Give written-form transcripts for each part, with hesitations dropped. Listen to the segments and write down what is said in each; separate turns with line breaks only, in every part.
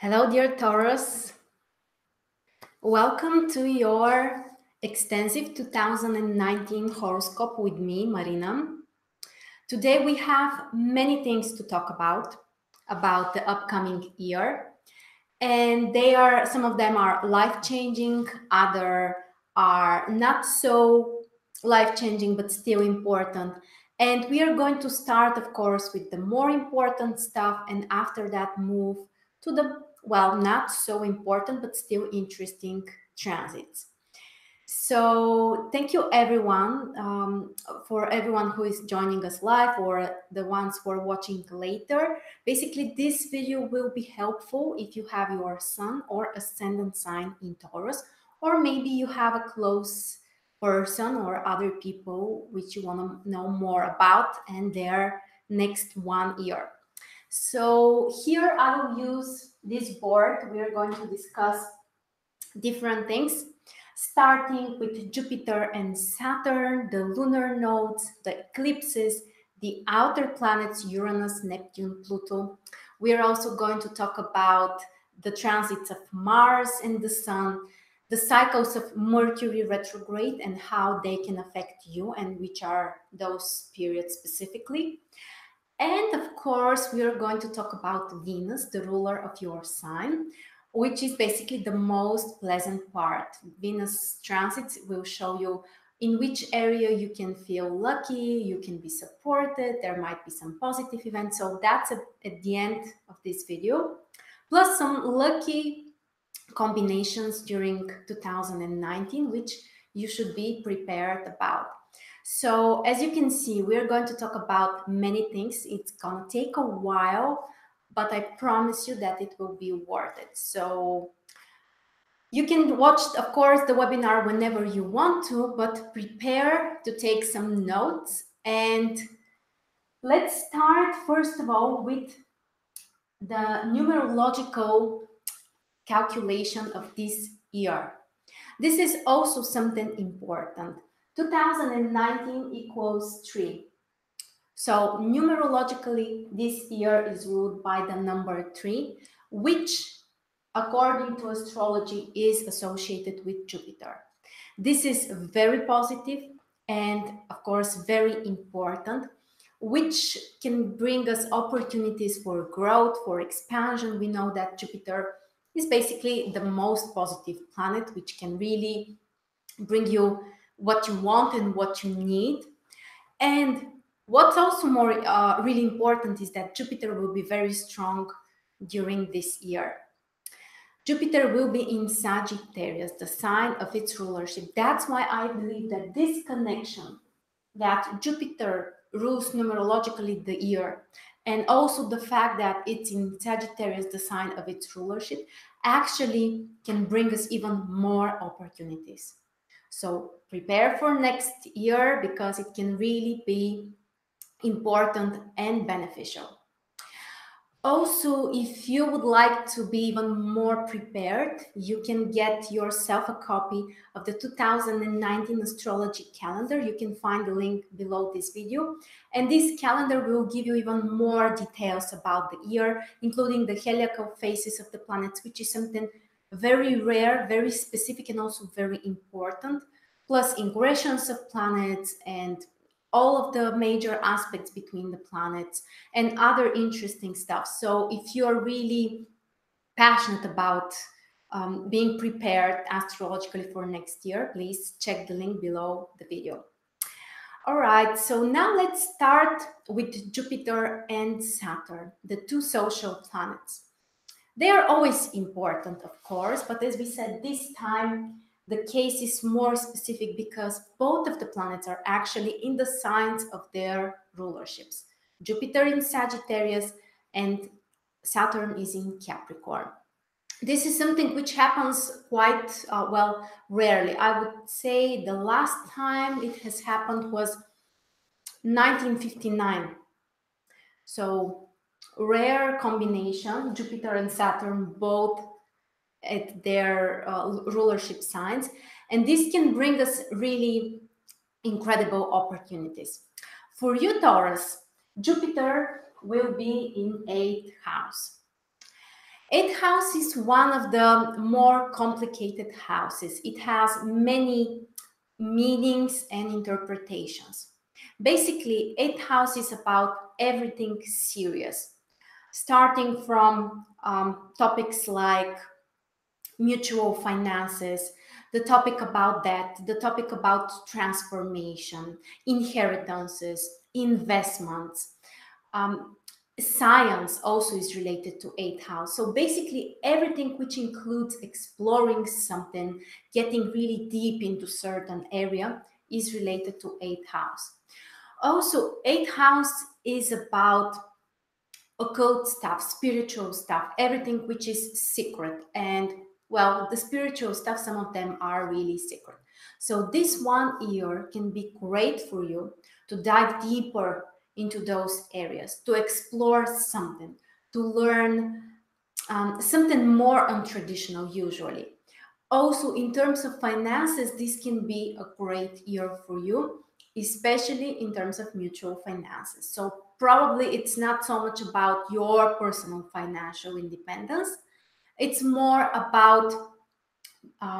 Hello, dear Taurus. Welcome to your extensive 2019 horoscope with me, Marina. Today we have many things to talk about the upcoming year. And some of them are life-changing, other are not so life-changing, but still important. And we are going to start, of course, with the more important stuff, and after that move to the, well, not so important, but still interesting transits. So thank you everyone, for everyone who is joining us live or the ones who are watching later. Basically, this video will be helpful if you have your sun or ascendant sign in Taurus, or maybe you have a close person or other people which you want to know more about and their next 1 year. So here I will use this board. We are going to discuss different things, starting with Jupiter and Saturn, the lunar nodes, the eclipses, the outer planets Uranus, Neptune, Pluto. We are also going to talk about the transits of Mars and the Sun, the cycles of Mercury retrograde and how they can affect you and which are those periods specifically. And of course, we are going to talk about Venus, the ruler of your sign, which is basically the most pleasant part. Venus transits will show you in which area you can feel lucky, you can be supported, there might be some positive events. So that's at the end of this video, plus some lucky combinations during 2019, which you should be prepared about. So as you can see, we're going to talk about many things. It's gonna take a while, but I promise you that it will be worth it. So you can watch, of course, the webinar whenever you want to, but prepare to take some notes. And let's start, first of all, with the numerological calculation of this year. This is also something important. 2019 equals 3. So numerologically, this year is ruled by the number 3, which according to astrology is associated with Jupiter. This is very positive and of course very important, which can bring us opportunities for growth, for expansion. We know that Jupiter is basically the most positive planet, which can really bring you what you want and what you need. And what's also more really important is that Jupiter will be very strong during this year. Jupiter will be in Sagittarius, the sign of its rulership. That's why I believe that this connection, that Jupiter rules numerologically the year, and also the fact that it's in Sagittarius, the sign of its rulership, actually can bring us even more opportunities. So prepare for next year because it can really be important and beneficial. Also, if you would like to be even more prepared, you can get yourself a copy of the 2019 astrology calendar. You can find the link below this video. And this calendar will give you even more details about the year, including the heliacal phases of the planets, which is something very rare, very specific, and also very important, plus ingressions of planets and all of the major aspects between the planets and other interesting stuff. So if you're really passionate about being prepared astrologically for next year, please check the link below the video. All right, so now let's start with Jupiter and Saturn, the two social planets. They are always important, of course, but as we said, this time the case is more specific because both of the planets are actually in the signs of their rulerships. Jupiter in Sagittarius and Saturn is in Capricorn. This is something which happens quite well, rarely. I would say the last time it has happened was 1959. So rare combination, Jupiter and Saturn both at their rulership signs, and this can bring us really incredible opportunities. For you, Taurus, Jupiter will be in 8th house. Eighth house is one of the more complicated houses. It has many meanings and interpretations. Basically, eighth house is about everything serious, starting from topics like mutual finances, the topic about debt, the topic about transformation, inheritances, investments. Um, Science also is related to eighth house. So basically everything which includes exploring something, getting really deep into certain area is related to eighth house. Also, eighth house is about occult stuff, spiritual stuff, everything which is secret. And well, the spiritual stuff, some of them are really secret. So this 1 year can be great for you to dive deeper into those areas, to explore something, to learn something more untraditional usually. Also, in terms of finances, this can be a great year for you, especially in terms of mutual finances. So probably it's not so much about your personal financial independence. It's more about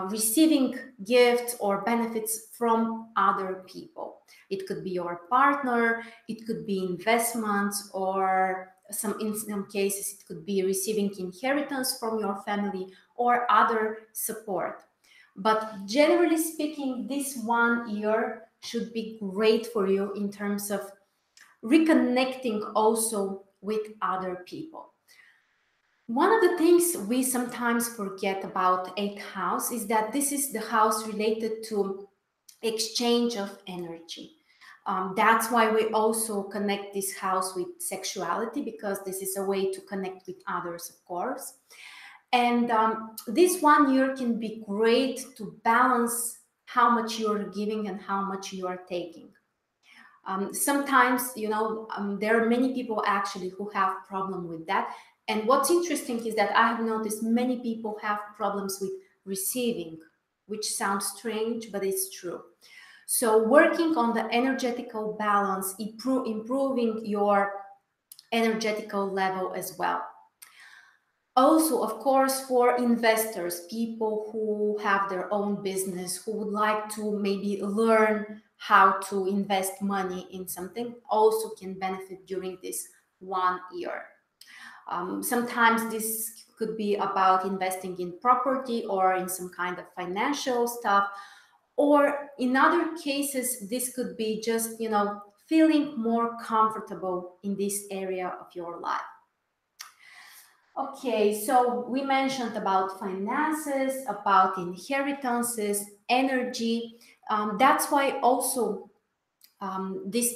receiving gifts or benefits from other people. It could be your partner, it could be investments, or in some cases it could be receiving inheritance from your family or other support. But generally speaking, this 1 year should be great for you in terms of reconnecting also with other people. One of the things we sometimes forget about eighth house is that this is the house related to exchange of energy. That's why we also connect this house with sexuality, because this is a way to connect with others, of course. And this 1 year can be great to balance how much you're giving and how much you are taking. Sometimes, there are many people actually who have problem with that. And what's interesting is that I have noticed many people have problems with receiving, which sounds strange, but it's true. So working on the energetical balance, improving your energetical level as well. Also, of course, for investors, people who have their own business, who would like to maybe learn how to invest money in something, also can benefit during this 1 year. Sometimes this could be about investing in property or in some kind of financial stuff. Or in other cases, this could be just, feeling more comfortable in this area of your life. Okay, so we mentioned about finances, about inheritances, energy. That's why also this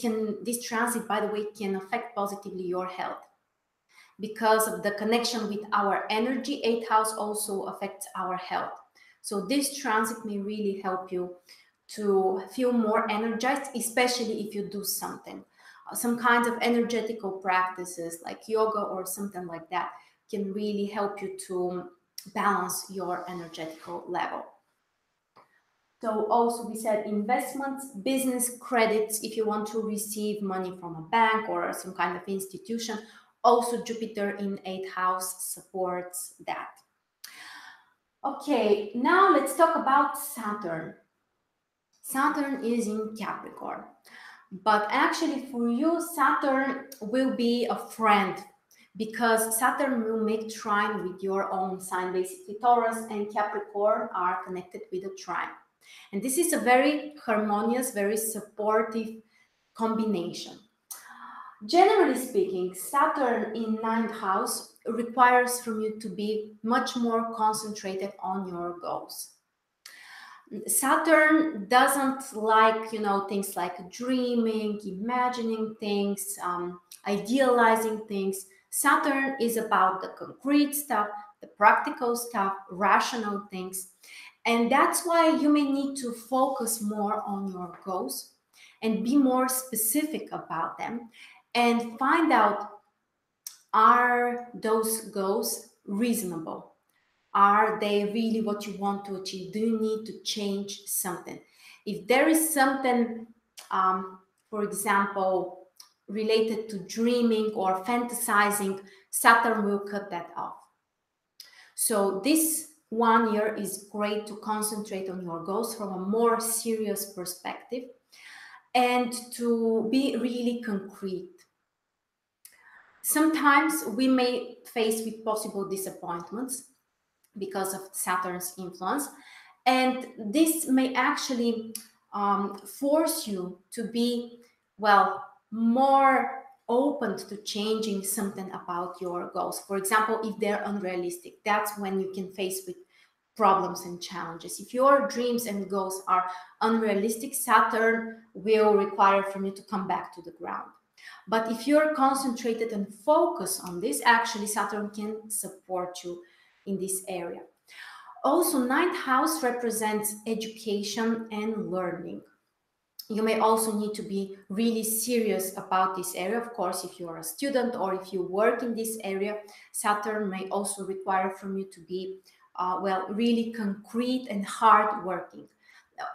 transit, by the way, can affect positively your health, because of the connection with our energy. Eighth house also affects our health. So this transit may really help you to feel more energized, especially if you do something. Some kinds of energetical practices like yoga or something like that can really help you to balance your energetical level. So also we said investments, business credits, if you want to receive money from a bank or some kind of institution. Also Jupiter in eighth house supports that. Okay, now let's talk about Saturn. Saturn is in Capricorn. But actually for you, Saturn will be a friend, because Saturn will make trine with your own sign. Basically, Taurus and Capricorn are connected with a trine. And this is a very harmonious, very supportive combination. Generally speaking, Saturn in ninth house requires from you to be much more concentrated on your goals. Saturn doesn't like, things like dreaming, imagining things, idealizing things. Saturn is about the concrete stuff, the practical stuff, rational things. And that's why you may need to focus more on your goals and be more specific about them and find out, are those goals reasonable? Are they really what you want to achieve? Do you need to change something? If there is something, for example, related to dreaming or fantasizing, Saturn will cut that off. So this 1 year is great to concentrate on your goals from a more serious perspective and to be really concrete. Sometimes we may face with possible disappointments because of Saturn's influence, and this may actually force you to be, well, more open to changing something about your goals. For example, if they're unrealistic, that's when you can face with problems and challenges. If your dreams and goals are unrealistic, Saturn will require from you to come back to the ground. But if you're concentrated and focused on this, actually Saturn can support you in this area. Also, ninth house represents education and learning. You may also need to be really serious about this area. Of course, if you are a student or if you work in this area, Saturn may also require from you to be, well, really concrete and hard working.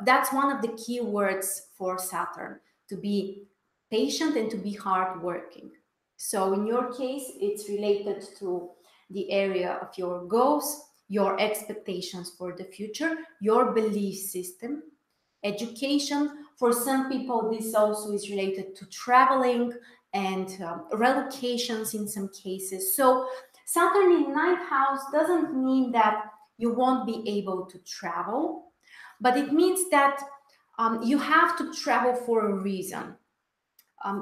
That's one of the key words for Saturn, to be patient and to be hard working. So in your case, it's related to the area of your goals, your expectations for the future, your belief system, education. For some people, this also is related to traveling and relocations in some cases. So Saturn in ninth house doesn't mean that you won't be able to travel, but it means that you have to travel for a reason.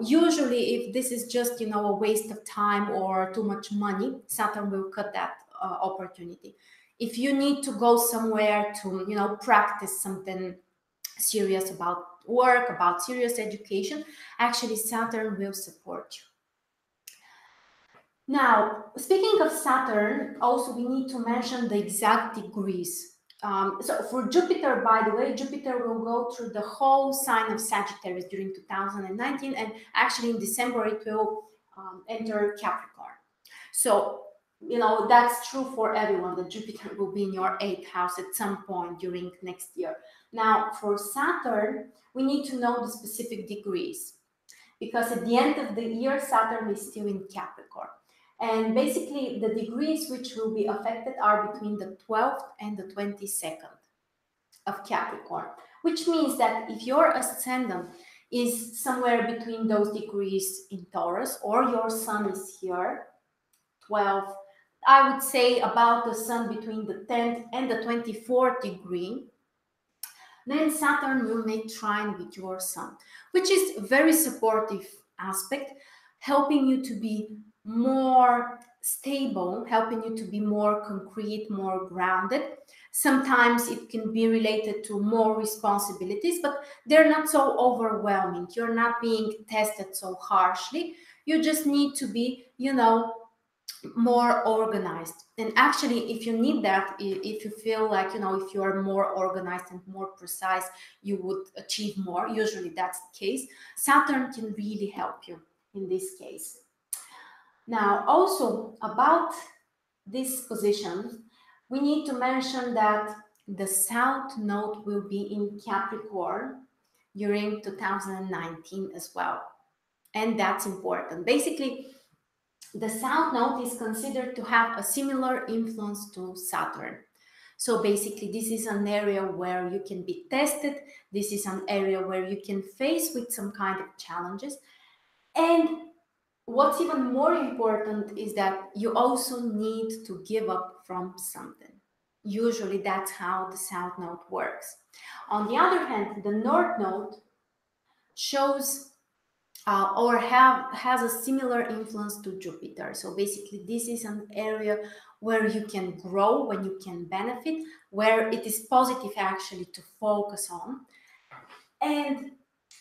Usually, if this is just, a waste of time or too much money, Saturn will cut that opportunity. If you need to go somewhere to, practice something serious about work, about serious education, actually Saturn will support you. Now, speaking of Saturn, also we need to mention the exact degrees. So for Jupiter, by the way, Jupiter will go through the whole sign of Sagittarius during 2019, and actually in December it will enter Capricorn. So, that's true for everyone, that Jupiter will be in your 8th house at some point during next year. Now, for Saturn, we need to know the specific degrees, because at the end of the year, Saturn is still in Capricorn. And basically, the degrees which will be affected are between the 12th and the 22nd of Capricorn, which means that if your ascendant is somewhere between those degrees in Taurus, or your sun is here, 12, I would say about the sun between the 10th and the 24th degree, then Saturn will make trine with your sun, which is a very supportive aspect, helping you to be more stable, helping you to be more concrete, more grounded. Sometimes it can be related to more responsibilities, but they're not so overwhelming. You're not being tested so harshly. You just need to be, more organized. And actually, if you need that, if you feel like, if you are more organized and more precise, you would achieve more. Usually that's the case. Saturn can really help you in this case. Now, also about this position, we need to mention that the South Node will be in Capricorn during 2019 as well. And that's important. Basically, the South Node is considered to have a similar influence to Saturn. So basically, this is an area where you can be tested. This is an area where you can face with some kind of challenges. And what's even more important is that you also need to give up from something. Usually that's how the South Node works. On the other hand, the North Node shows or has a similar influence to Jupiter. So basically, this is an area where you can grow, when you can benefit, where it is positive actually to focus on. And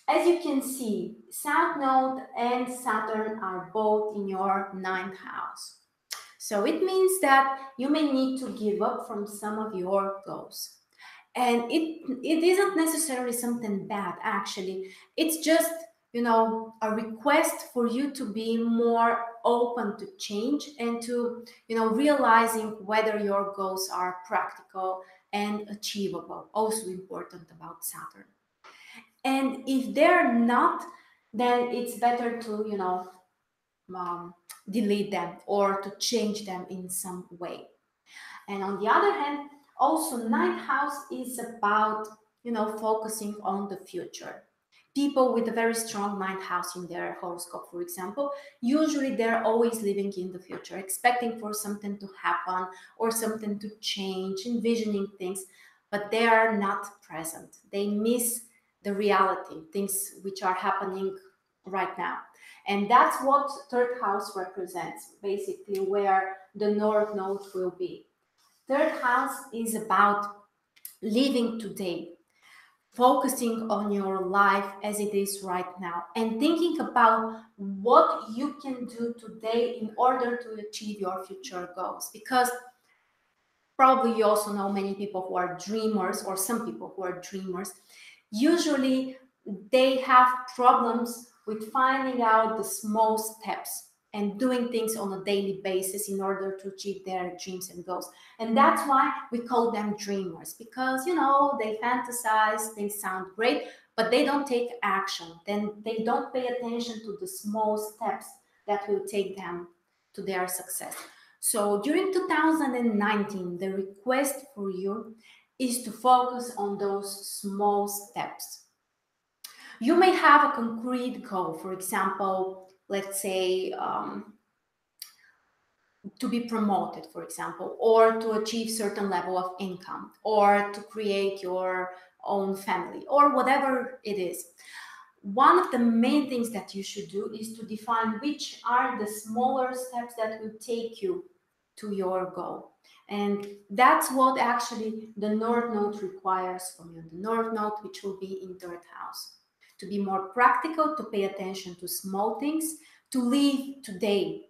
as you can see, South Node and Saturn are both in your 9th house. So it means that you may need to give up from some of your goals. And it isn't necessarily something bad, actually. It's just, a request for you to be more open to change and to, realizing whether your goals are practical and achievable. Also important about Saturn. And if they're not, then it's better to, delete them or to change them in some way. And on the other hand, also ninth house is about, focusing on the future. People with a very strong ninth house in their horoscope, for example, usually they're always living in the future, expecting for something to happen or something to change, envisioning things, but they are not present. They miss the reality, things which are happening right now. And that's what third house represents, basically where the North Node will be. Third house is about living today, focusing on your life as it is right now, and thinking about what you can do today in order to achieve your future goals. Because probably you also know many people who are dreamers, or some people who are dreamers. Usually they have problems with finding out the small steps and doing things on a daily basis in order to achieve their dreams and goals. And that's why we call them dreamers, because they fantasize, things sound great, but they don't take action. Then they don't pay attention to the small steps that will take them to their success. So during 2019, the request for you is to focus on those small steps. You may have a concrete goal, for example, let's say to be promoted, for example, or to achieve certain level of income, or to create your own family, or whatever it is. One of the main things that you should do is to define which are the smaller steps that will take you to your goal. And that's what actually the North Node requires from you. The North Node, which will be in third house. To be more practical, to pay attention to small things, to live today.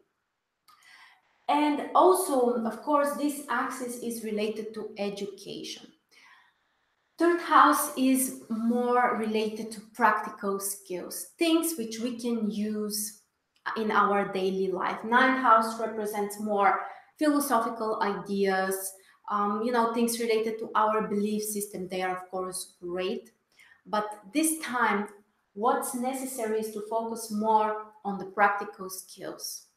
And also, of course, this axis is related to education. Third house is more related to practical skills, things which we can use in our daily life. Ninth house represents more philosophical ideas, things related to our belief system. They are, of course, great. But this time, what's necessary is to focus more on the practical skills.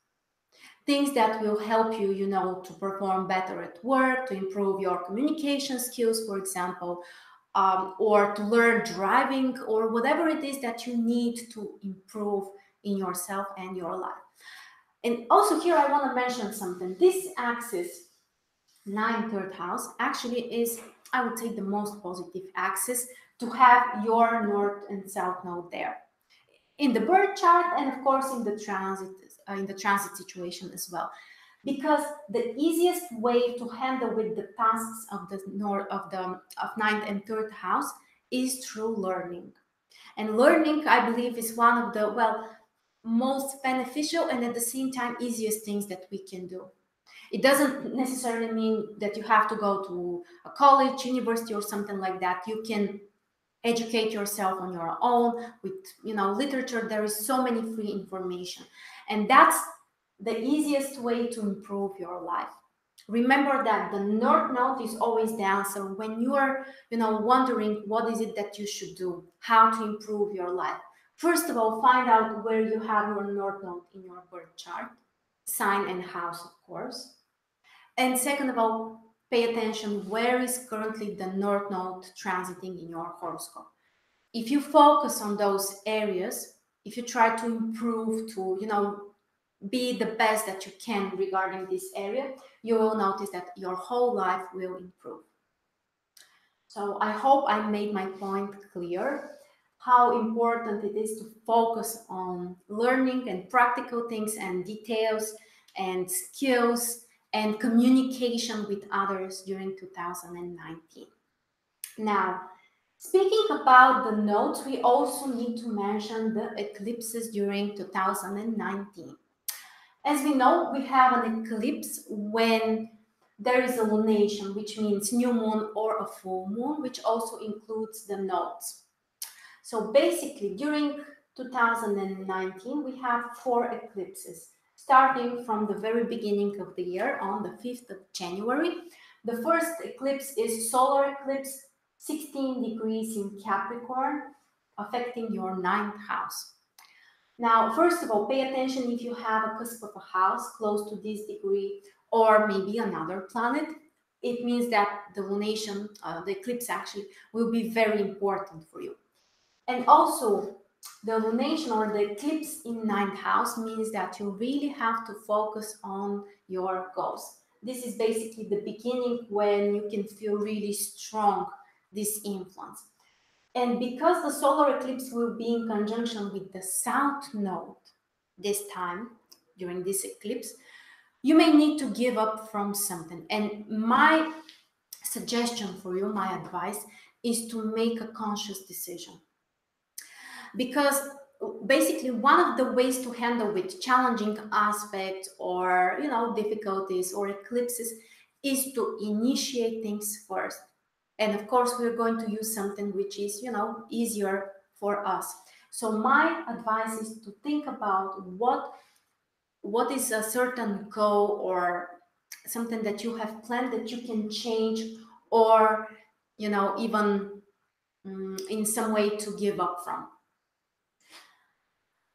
Things that will help you, to perform better at work, to improve your communication skills, for example, or to learn driving, or whatever it is that you need to improve in yourself and your life. And also here I want to mention something. This axis, 9 third house, actually is, I would say, the most positive axis to have your north and south node there in the birth chart, and of course in the transit situation as well. Because the easiest way to handle with the tasks of the ninth and third house is through learning. And learning, I believe, is one of the most beneficial and at the same time easiest things that we can do. It doesn't necessarily mean that you have to go to a college, university, or something like that. You can educate yourself on your own with literature. There is so many free information, and that's the easiest way to improve your life. Remember that the North Node is always the answer when you are wondering what is it that you should do, how to improve your life. First of all, find out where you have your North Node in your birth chart, sign and house, of course. And second of all, pay attention where is currently the North Node transiting in your horoscope. If you focus on those areas, if you try to improve, to be the best that you can regarding this area, you will notice that your whole life will improve. So I hope I made my point clear, how important it is to focus on learning and practical things and details and skills and communication with others during 2019. Now, speaking about the nodes, we also need to mention the eclipses during 2019. As we know, we have an eclipse when there is a lunation, which means new moon or a full moon, which also includes the nodes. So basically, during 2019, we have 4 eclipses, starting from the very beginning of the year on the 5th of January. The first eclipse is solar eclipse, 16 degrees in Capricorn, affecting your 9th house. Now, first of all, pay attention if you have a cusp of a house close to this degree, or maybe another planet, it means that the lunation, the eclipse actually will be very important for you. And also, the lunation or the eclipse in ninth house means that you really have to focus on your goals. This is basically the beginning when you can feel really strong this influence. And because the solar eclipse will be in conjunction with the south node this time during this eclipse, you may need to give up from something. And my suggestion for you, my advice, is to make a conscious decision. Because basically one of the ways to handle with challenging aspects or difficulties or eclipses is to initiate things first. And of course we're going to use something which is easier for us. So my advice is to think about what is a certain goal or something that you have planned that you can change, or even in some way to give up from.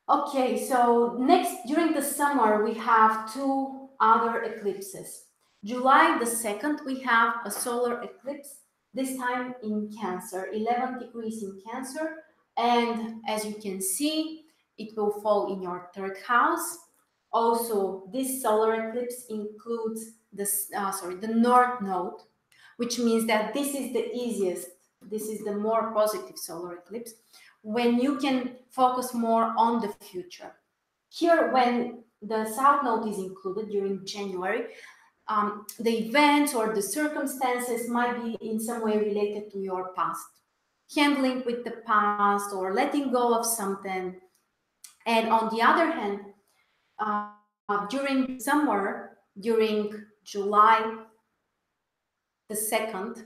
Okay, so next, during the summer, we have two other eclipses. July the 2nd, we have a solar eclipse, this time in Cancer, 11 degrees in Cancer. And as you can see, it will fall in your third house. Also, this solar eclipse includes the North Node, which means that this is the easiest, this is the more positive solar eclipse, when you can focus more on the future. Here, when the South Node is included during January, the events or the circumstances might be in some way related to your past. Handling with the past or letting go of something. And on the other hand, during summer, during July the 2nd,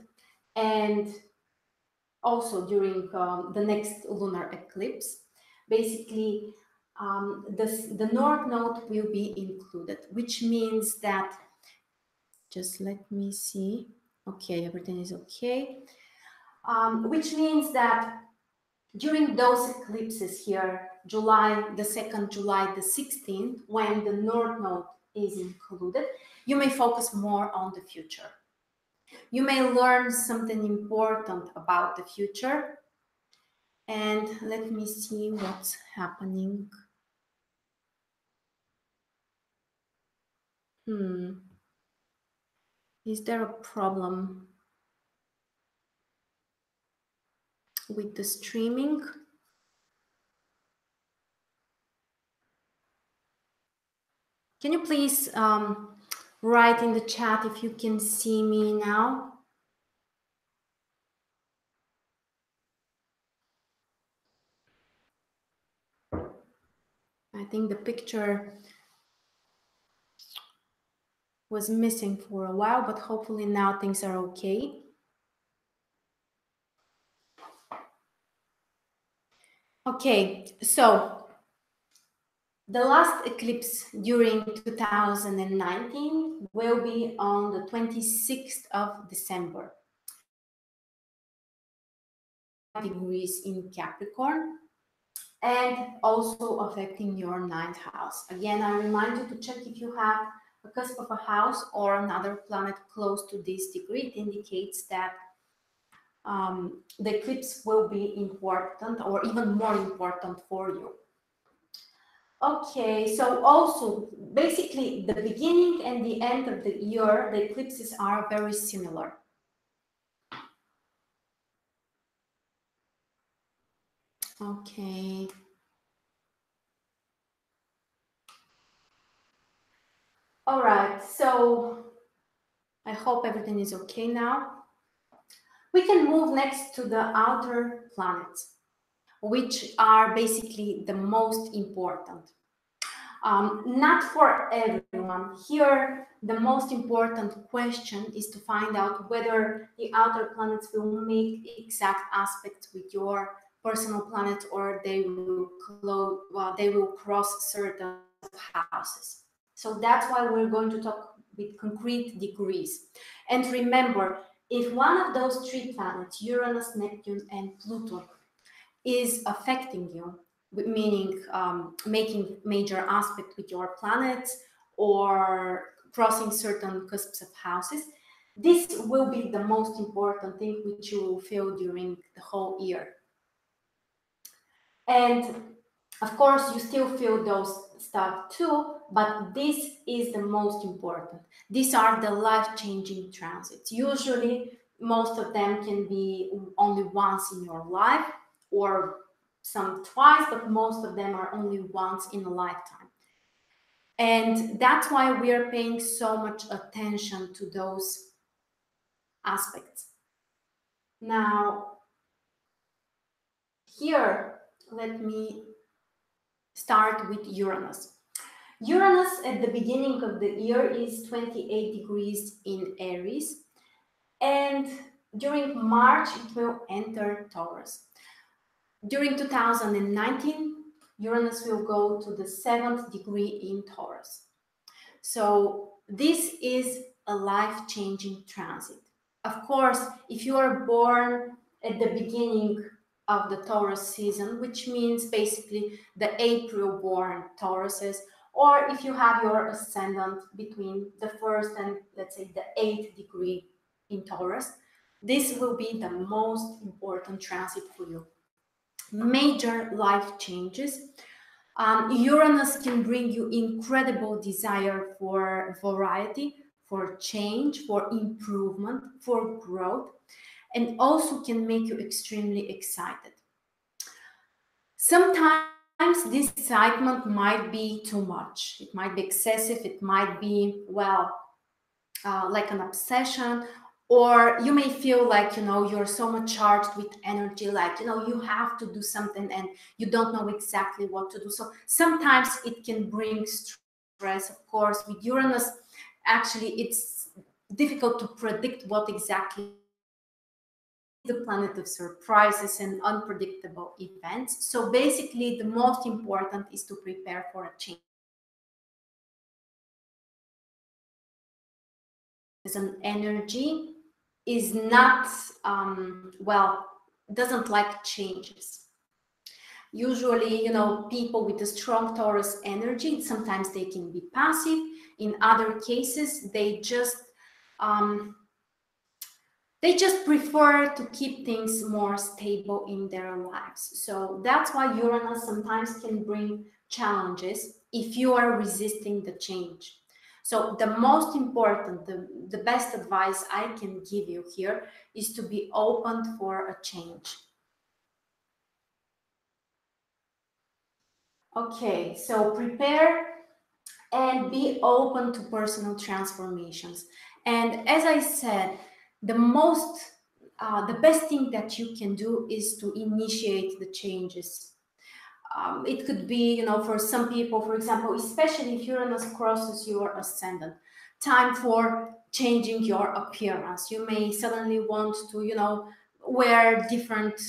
and also during the next lunar eclipse, basically the North Node will be included, which means that, just let me see, okay, everything is okay, which means that during those eclipses here, July the 2nd, July the 16th, when the North Node is included, you may focus more on the future. You may learn something important about the future. And let me see what's happening. Is there a problem with the streaming? Can you please write in the chat if you can see me now? I think the picture was missing for a while, but hopefully now things are okay. Okay, so the last eclipse during 2019 will be on the 26th of December. Degrees in Capricorn, and also affecting your ninth house. Again, I remind you to check if you have a cusp of a house or another planet close to this degree. It indicates that the eclipse will be important or even more important for you. Okay, so also basically the beginning and the end of the year, the eclipses are very similar. Okay. All right, so I hope everything is okay now. We can move next to the outer planets, which are basically the most important. Not for everyone. Here, the most important question is to find out whether the outer planets will make exact aspects with your personal planet, or they will cross certain houses. So that's why we're going to talk with concrete degrees. And remember, if one of those three planets, Uranus, Neptune, and Pluto, is affecting you, meaning making major aspect with your planets, or crossing certain cusps of houses. This will be the most important thing which you will feel during the whole year. And of course, you still feel those stuff too, but this is the most important. These are the life-changing transits. Usually, most of them can be only once in your life or some twice, but most of them are only once in a lifetime. And that's why we are paying so much attention to those aspects. Now, here, let me start with Uranus. Uranus at the beginning of the year is 28 degrees in Aries, and during March it will enter Taurus. During 2019, Uranus will go to the 7th degree in Taurus. So this is a life-changing transit. Of course, if you are born at the beginning of the Taurus season, which means basically the April-born Tauruses, or if you have your ascendant between the 1st and, let's say, the 8th degree in Taurus, this will be the most important transit for you. Major life changes. Uranus can bring you incredible desire for variety, for change, for improvement, for growth, and also can make you extremely excited. Sometimes this excitement might be too much. It might be excessive. It might be, well, like an obsession, or you may feel like, you're so much charged with energy, like, you have to do something and you don't know exactly what to do. So sometimes it can bring stress. Of course, with Uranus, actually, it's difficult to predict what exactly the planet of surprises and unpredictable events. So basically, the most important is to prepare for a change. As an energy is not, doesn't like changes. Usually, people with a strong Taurus energy, sometimes they can be passive. In other cases, they just prefer to keep things more stable in their lives. So that's why Uranus sometimes can bring challenges if you are resisting the change. So the most important, the best advice I can give you here is to be open for a change. Okay, so prepare and be open to personal transformations. And as I said, the best thing that you can do is to initiate the changes. It could be, for some people, for example, especially if Uranus crosses your ascendant, time for changing your appearance. You may suddenly want to, wear different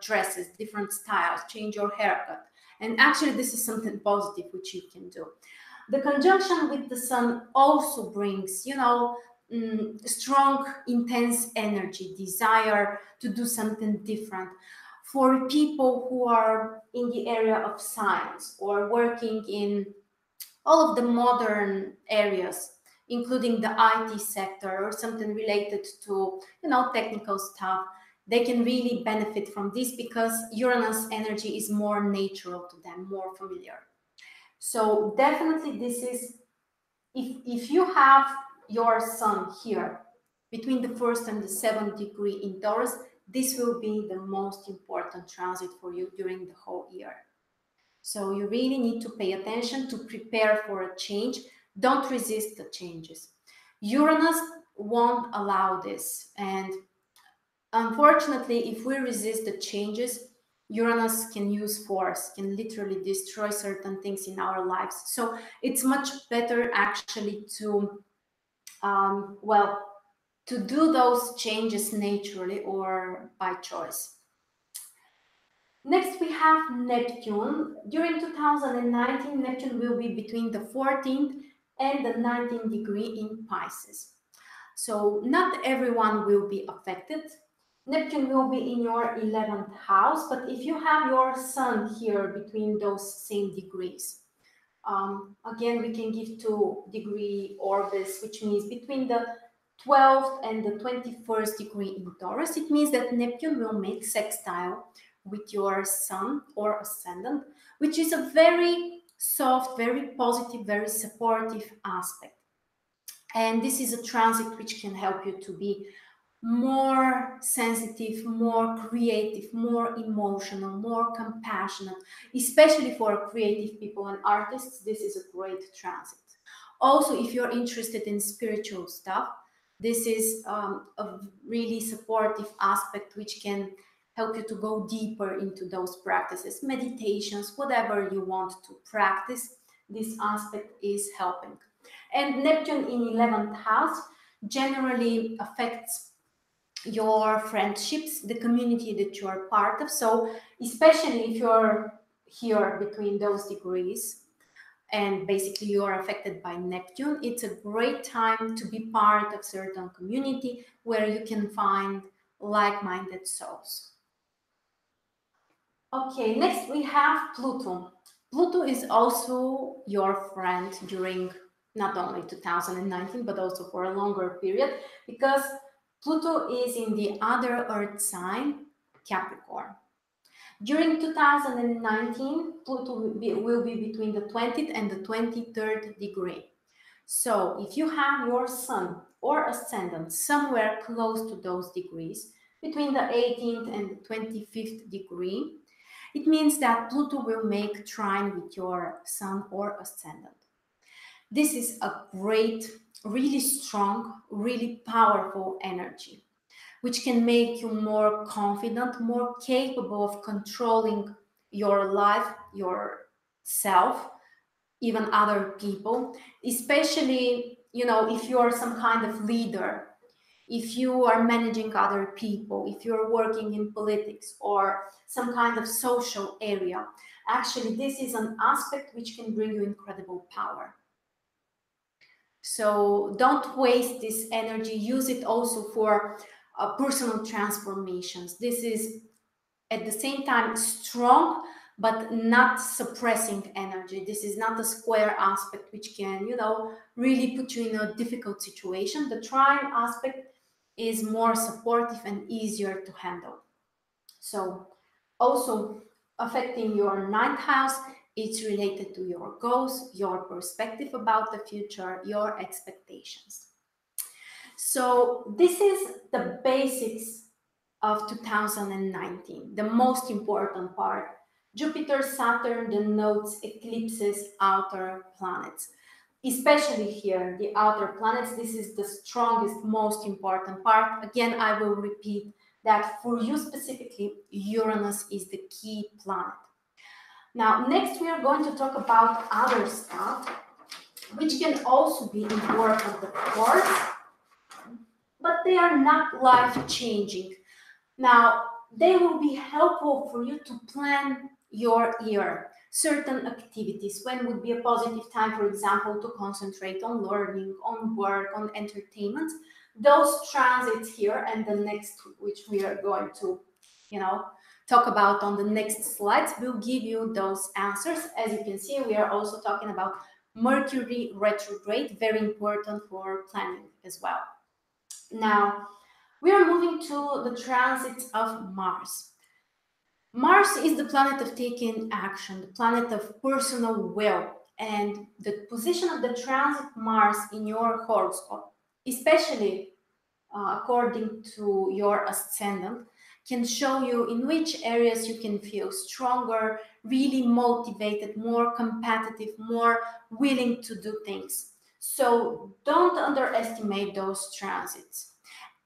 dresses, different styles, change your haircut. And actually, this is something positive which you can do. The conjunction with the sun also brings, strong, intense energy, desire to do something different. For people who are in the area of science or working in all of the modern areas, including the IT sector or something related to, technical stuff, they can really benefit from this because Uranus energy is more natural to them, more familiar. So definitely this is, if you have your sun here between the 1st and the 7th degree in Taurus, this will be the most important transit for you during the whole year. So you really need to pay attention to prepare for a change. Don't resist the changes. Uranus won't allow this. And unfortunately, if we resist the changes, Uranus can use force, can literally destroy certain things in our lives. So it's much better actually to, to do those changes naturally or by choice. Next, we have Neptune. During 2019, Neptune will be between the 14th and the 19th degree in Pisces. So not everyone will be affected. Neptune will be in your 11th house, but if you have your sun here between those same degrees, Again, we can give 2-degree orbits, which means between the 12th and the 21st degree in Taurus. It means that Neptune will make sextile with your Sun or Ascendant, which is a very soft, very positive, very supportive aspect. And this is a transit which can help you to be more sensitive, more creative, more emotional, more compassionate, especially for creative people and artists. This is a great transit. Also, if you're interested in spiritual stuff, this is a really supportive aspect which can help you to go deeper into those practices, meditations, whatever you want to practice. This aspect is helping. And Neptune in 11th house generally affects your friendships, the community that you are part of. So especially if you're here between those degrees and basically you are affected by Neptune, it's a great time to be part of certain community where you can find like-minded souls. Okay, next we have Pluto. Pluto is also your friend during not only 2019, but also for a longer period, because Pluto is in the other Earth sign, Capricorn. During 2019, Pluto will be between the 20th and the 23rd degree. So if you have your Sun or Ascendant somewhere close to those degrees, between the 18th and the 25th degree, it means that Pluto will make trine with your Sun or Ascendant. This is a great, really strong, really powerful energy, which can make you more confident, more capable of controlling your life, yourself, even other people, especially, if you're some kind of leader, if you are managing other people, if you're working in politics or some kind of social area. Actually, this is an aspect which can bring you incredible power. So don't waste this energy. Use it also for personal transformations. This is at the same time strong, but not suppressing energy. This is not a square aspect which can, really put you in a difficult situation. The trine aspect is more supportive and easier to handle. So also affecting your 9th house, it's related to your goals, your perspective about the future, your expectations. So this is the basics of 2019, the most important part. Jupiter, Saturn denotes eclipses, outer planets. Especially here, the outer planets, this is the strongest, most important part. Again, I will repeat that for you specifically, Uranus is the key planet. Now, next we are going to talk about other stuff, which can also be important, of course, but they are not life-changing. Now, they will be helpful for you to plan your year. Certain activities, when would be a positive time, for example, to concentrate on learning, on work, on entertainment. Those transits here and the next, which we are going to, talk about on the next slides, will give you those answers. As you can see, we are also talking about Mercury retrograde, very important for planning as well. Now, we are moving to the transits of Mars. Mars is the planet of taking action, the planet of personal will, and the position of the transit Mars in your horoscope, especially according to your ascendant, can show you in which areas you can feel stronger, really motivated, more competitive, more willing to do things. So don't underestimate those transits.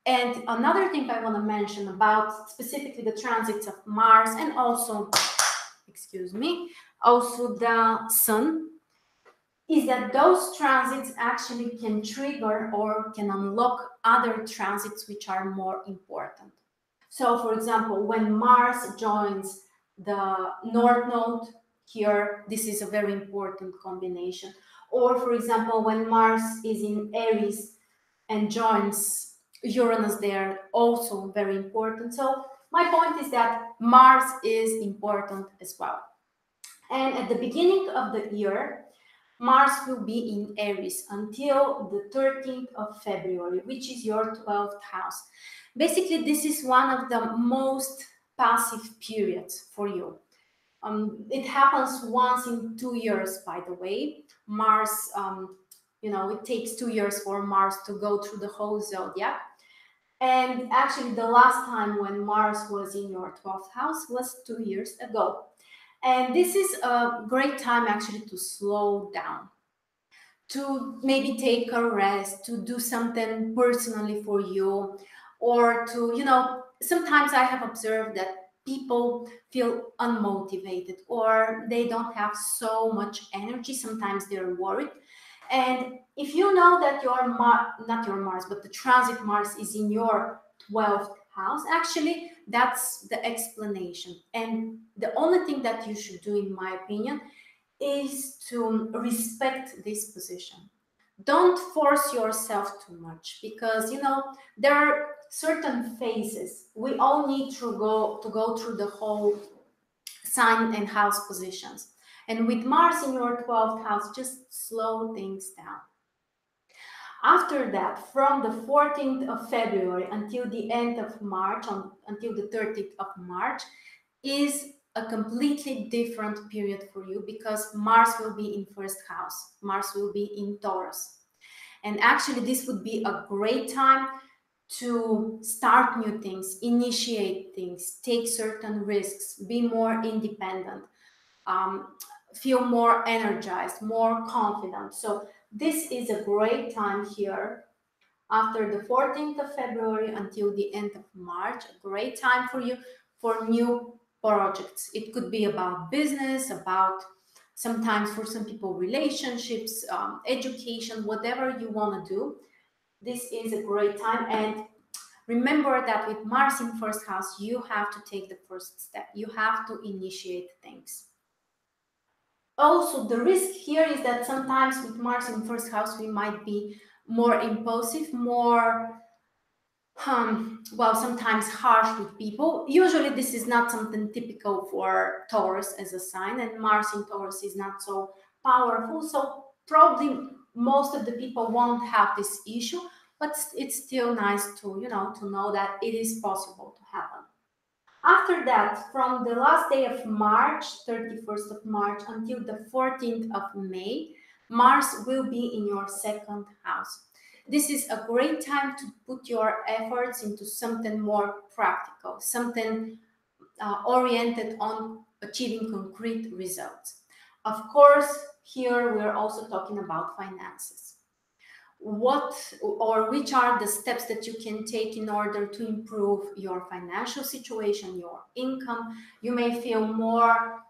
And another thing I want to mention about specifically the transits of Mars and also, also the Sun, is that those transits actually can trigger or can unlock other transits which are more important. So, for example, when Mars joins the North Node here, this is a very important combination. Or, for example, when Mars is in Aries and joins Uranus there, also very important. So my point is that Mars is important as well. And at the beginning of the year, Mars will be in Aries until the 13th of February, which is your 12th house. Basically, this is one of the most passive periods for you. It happens once in 2 years, by the way. Mars, it takes 2 years for Mars to go through the whole zodiac. And actually, the last time when Mars was in your 12th house was 2 years ago. And this is a great time actually to slow down, to maybe take a rest, to do something personally for you, or to, sometimes I have observed that people feel unmotivated or they don't have so much energy. Sometimes they're worried. And if you know that not your Mars, but the transit Mars is in your 12th house, actually, that's the explanation. And the only thing that you should do, in my opinion, is to respect this position. Don't force yourself too much, because there are certain phases we all need to go through the whole sign and house positions. And with Mars in your 12th house, just slow things down. After that, from the 14th of February until the end of March, until the 30th of March, is a completely different period for you, because Mars will be in first house. Mars will be in Taurus. And actually, this would be a great time to start new things, initiate things, take certain risks, be more independent, feel more energized, more confident. So this is a great time here after the 14th of February until the end of March, a great time for you for new projects. It could be about business, about sometimes for some people relationships, education, whatever you want to do. This is a great time. And remember that with Mars in first house, you have to take the first step. You have to initiate things. Also, the risk here is that sometimes with Mars in first house, we might be more impulsive, more sometimes harsh with people. Usually this is not something typical for Taurus as a sign, and Mars in Taurus is not so powerful, so probably most of the people won't have this issue, but it's still nice to know that it is possible to happen. After that, from the last day of March, 31st of March, until the 14th of May, Mars will be in your second house. This is a great time to put your efforts into something more practical, something oriented on achieving concrete results. Of course, here we're also talking about finances. Which are the steps that you can take in order to improve your financial situation, your income? You may feel more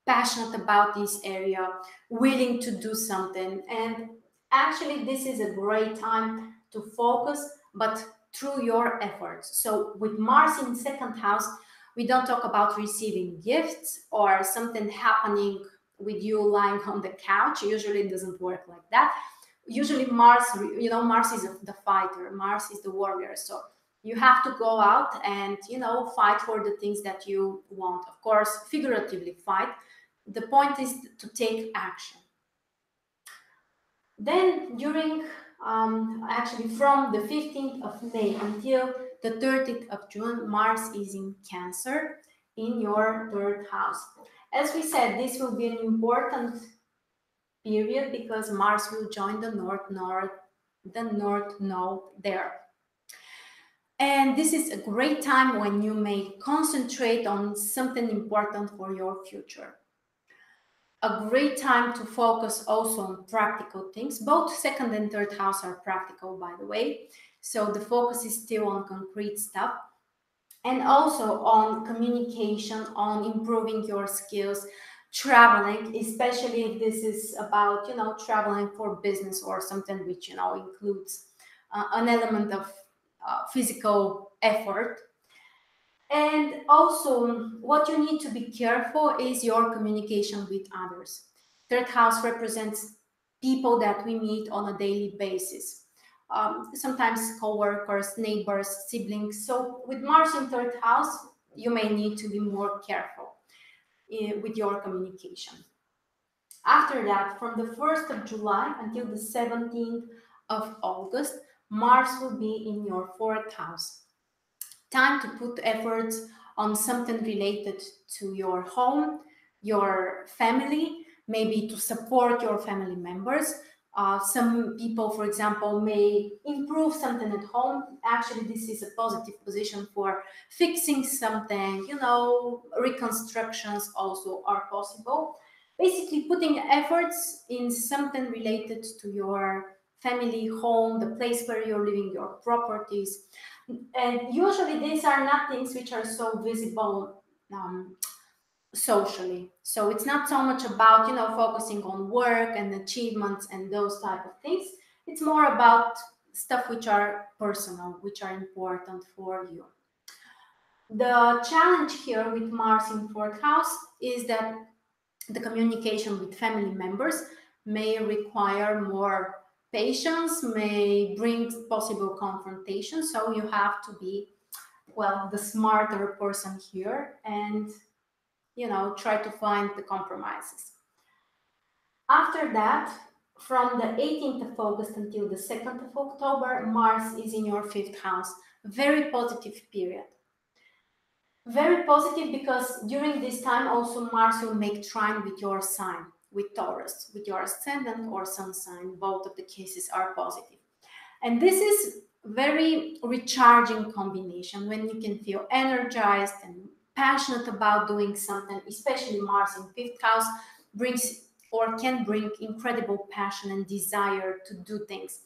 passionate about this area, willing to do something. And actually, this is a great time to focus, but through your efforts. So with Mars in second house, we don't talk about receiving gifts or something happening with you lying on the couch. Usually it doesn't work like that. Usually Mars, Mars is the fighter, Mars is the warrior. So you have to go out and, fight for the things that you want. Of course, figuratively fight. The point is to take action. Then during, actually from the 15th of May until the 30th of June, Mars is in Cancer in your third house. As we said, this will be an important period because Mars will join the North Node there. And this is a great time when you may concentrate on something important for your future. A great time to focus also on practical things. Both second and third house are practical, by the way. So the focus is still on concrete stuff. And also on communication, on improving your skills, traveling, especially if this is about, traveling for business or something which, includes an element of physical effort. And also, what you need to be careful is your communication with others. Third house represents people that we meet on a daily basis. Sometimes co-workers, neighbors, siblings. So with Mars in third house, you may need to be more careful with your communication. After that, from the 1st of July until the 17th of August, Mars will be in your 4th house. Time to put efforts on something related to your home, your family, maybe to support your family members. Some people, for example, may improve something at home. Actually, this is a positive position for fixing something, you know, reconstructions also are possible. Basically, putting efforts in something related to your family, home, the place where you're living, your properties. And usually these are not things which are so visible socially. So it's not so much about, you know, focusing on work and achievements and those type of things. It's more about stuff which are personal, which are important for you. The challenge here with Mars in 4th house is that the communication with family members may require more patience, may bring possible confrontation. So you have to be, well, the smarter person here and, you know, try to find the compromises. After that, from the 18th of August until the 2nd of October, Mars is in your 5th house. Very positive period. Very positive because during this time also Mars will make trine with your sign, with Taurus, with your Ascendant or Sun sign. Both of the cases are positive. And this is very recharging combination when you can feel energized and passionate about doing something, especially Mars in 5th house brings or can bring incredible passion and desire to do things.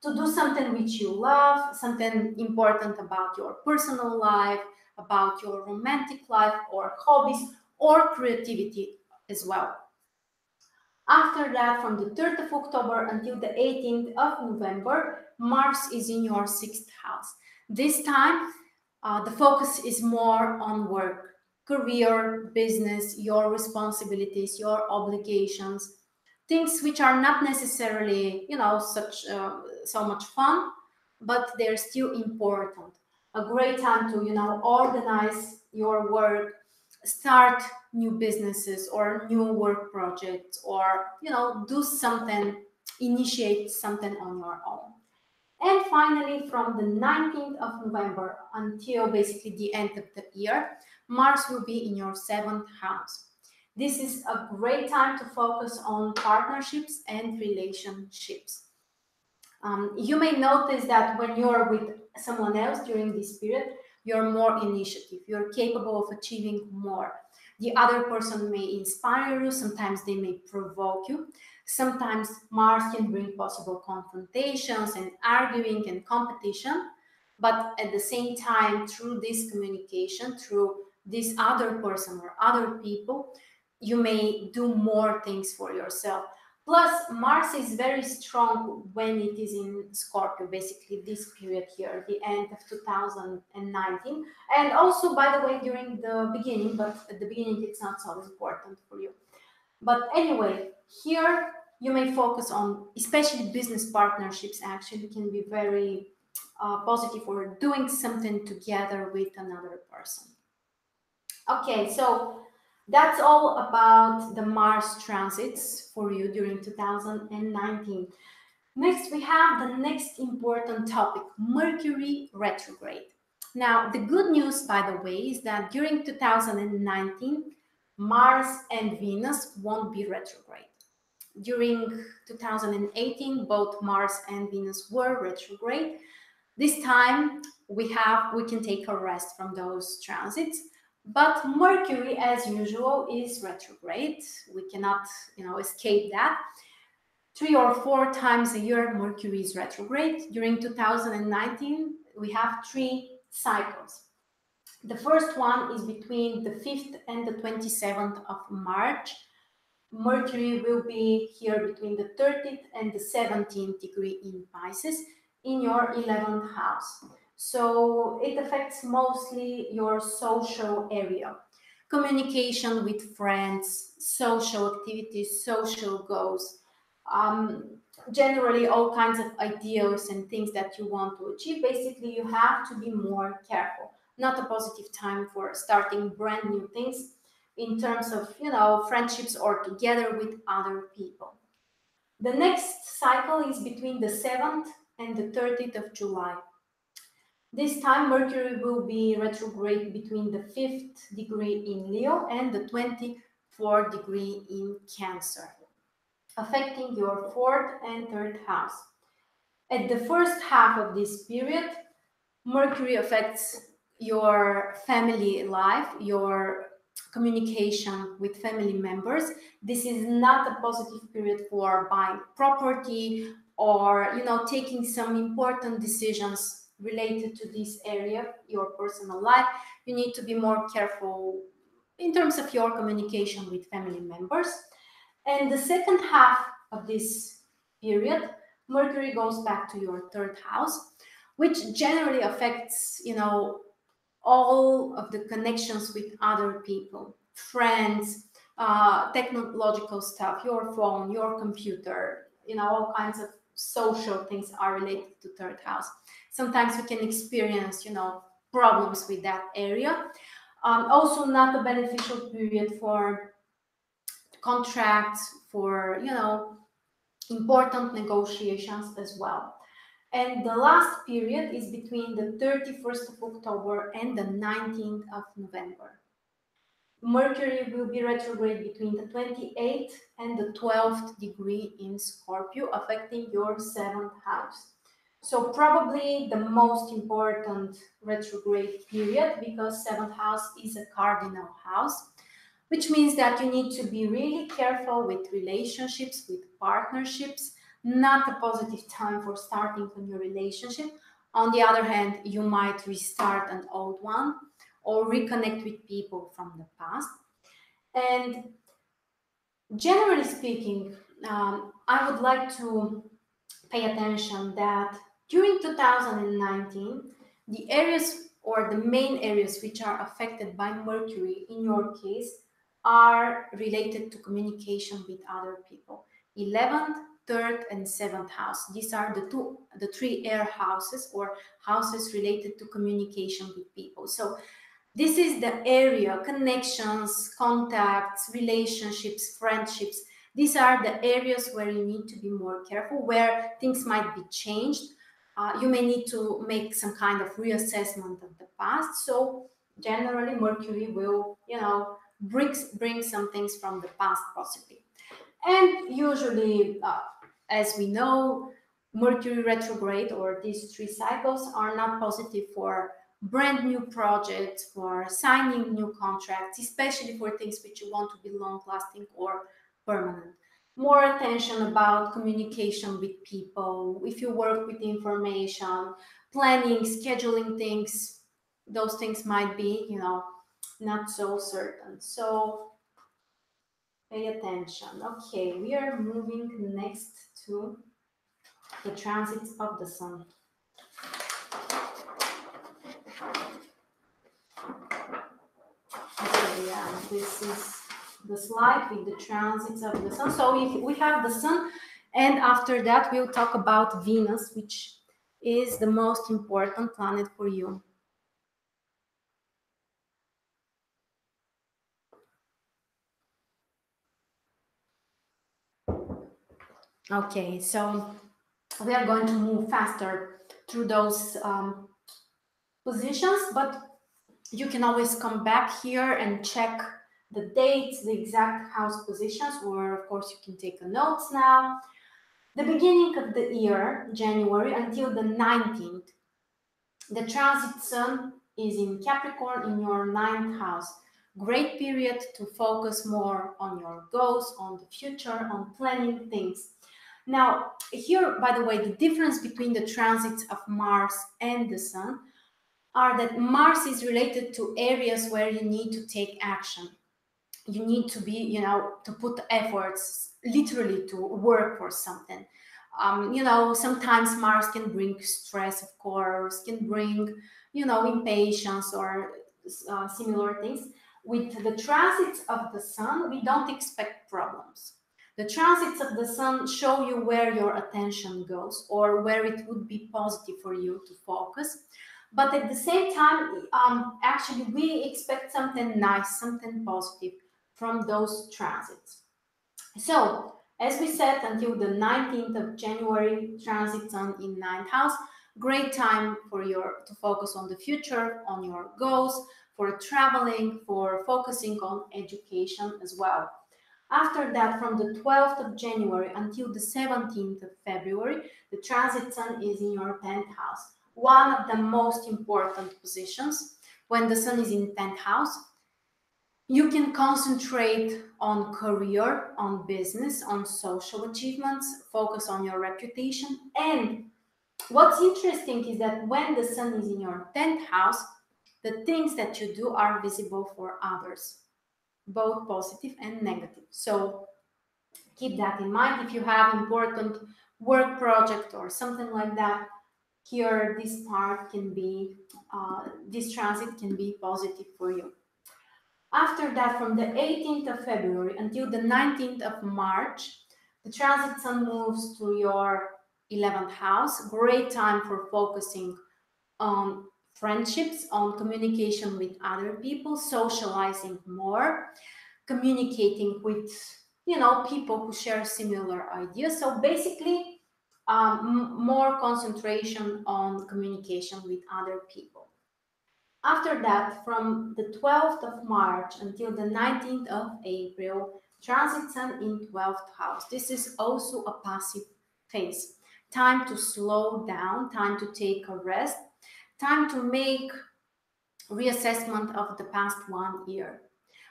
To do something which you love, something important about your personal life, about your romantic life or hobbies or creativity as well. After that, from the 3rd of October until the 18th of November, Mars is in your 6th house. This time, the focus is more on work, career, business, your responsibilities, your obligations, things which are not necessarily, you know, so much fun, but they're still important. A great time to, you know, organize your work, start new businesses or new work projects, or, you know, do something, initiate something on your own. And finally, from the 19th of November until basically the end of the year, Mars will be in your 7th house. This is a great time to focus on partnerships and relationships. You may notice that when you're with someone else during this period, you're more initiative, you're capable of achieving more. The other person may inspire you, sometimes they may provoke you. Sometimes Mars can bring possible confrontations and arguing and competition, but at the same time, through this communication, through this other person or other people, you may do more things for yourself. Plus, Mars is very strong when it is in Scorpio, basically this period here, the end of 2019. And also, by the way, during the beginning, but at the beginning it's not so important for you. But anyway, here you may focus on, especially business partnerships actually can be very positive for doing something together with another person. Okay, so that's all about the Mars transits for you during 2019. Next, we have the next important topic, Mercury retrograde. Now, the good news, by the way, is that during 2019, Mars and Venus won't be retrograde. During 2018, both Mars and Venus were retrograde. This time, we can take a rest from those transits. But Mercury, as usual, is retrograde. We cannot, you know, escape that. 3 or 4 times a year, Mercury is retrograde. During 2019, we have 3 cycles. The first one is between the 5th and the 27th of March. Mercury will be here between the 30th and the 17th degree in Pisces in your 11th house. So it affects mostly your social area, communication with friends, social activities, social goals, generally all kinds of ideals and things that you want to achieve. Basically, you have to be more careful. Not a positive time for starting brand new things. in terms of, you know, friendships or together with other people. The next cycle is between the 7th and the 30th of July. This time Mercury will be retrograde between the 5th degree in Leo and the 24th degree in Cancer, affecting your 4th and 3rd house. At the first half of this period, Mercury affects your family life, your communication with family members. This is not a positive period for buying property or, you know, taking some important decisions related to this area, your personal life. You need to be more careful in terms of your communication with family members. And the second half of this period, Mercury goes back to your 3rd house, which generally affects, you know, all of the connections with other people, friends, technological stuff, your phone, your computer, you know, all kinds of social things are related to 3rd house. Sometimes we can experience, you know, problems with that area. Also not a beneficial period for contracts, for, you know, important negotiations as well. And the last period is between the 31st of October and the 19th of November. Mercury will be retrograde between the 28th and the 12th degree in Scorpio, affecting your 7th house. So probably the most important retrograde period, because 7th house is a cardinal house, which means that you need to be really careful with relationships, with partnerships. Not a positive time for starting a new relationship. On the other hand, you might restart an old one or reconnect with people from the past. And generally speaking, I would like to pay attention that during 2019, the areas or the main areas which are affected by Mercury in your case are related to communication with other people. 11th, 3rd, and 7th house. These are the three air houses or houses related to communication with people. So this is the area, connections, contacts, relationships, friendships. These are the areas where you need to be more careful, where things might be changed. You may need to make some kind of reassessment of the past. So generally, Mercury will, you know, bring some things from the past possibly. And usually, as we know, Mercury retrograde or these three cycles are not positive for brand new projects, for signing new contracts, especially for things which you want to be long lasting or permanent. More attention about communication with people. If you work with information, planning, scheduling things, those things might be, you know, not so certain. So pay attention. Okay, we are moving next to the transits of the sun. Okay, yeah, this is the slide with the transits of the sun. So if we have the sun, and after that we'll talk about Venus, which is the most important planet for you. Okay, so we are going to move faster through those positions, but you can always come back here and check the dates, the exact house positions, or of course you can take notes now. The beginning of the year, January, until the 19th, the transit sun is in Capricorn in your 9th house. Great period to focus more on your goals, on the future, on planning things. Now, here, by the way, the difference between the transits of Mars and the sun are that Mars is related to areas where you need to take action. You need to be, you know, to put efforts, literally to work for something. You know, sometimes Mars can bring stress, of course, can bring, you know, impatience or similar things. With the transits of the sun, we don't expect problems. The transits of the sun show you where your attention goes or where it would be positive for you to focus. But at the same time, actually, we expect something nice, something positive. from those transits. So, as we said, until the 19th of January, transit Sun in 9th house. Great time for to focus on the future, on your goals, for traveling, for focusing on education as well. After that, from the 12th of January until the 17th of February, the transit Sun is in your 10th house. One of the most important positions. When the Sun is in 10th house, you can concentrate on career, on business, on social achievements, focus on your reputation. And what's interesting is that when the Sun is in your 10th house, the things that you do are visible for others, both positive and negative. So keep that in mind. If you have important work project or something like that, here this part can be, this transit can be positive for you. After that, from the 18th of February until the 19th of March, the transit Sun moves to your 11th house. Great time for focusing on friendships, on communication with other people, socializing more, communicating with, people who share similar ideas. So basically, more concentration on communication with other people. After that, from the 12th of March until the 19th of April, transit Sun in 12th house. This is also a passive phase. Time to slow down, time to take a rest, time to make reassessment of the past 1 year.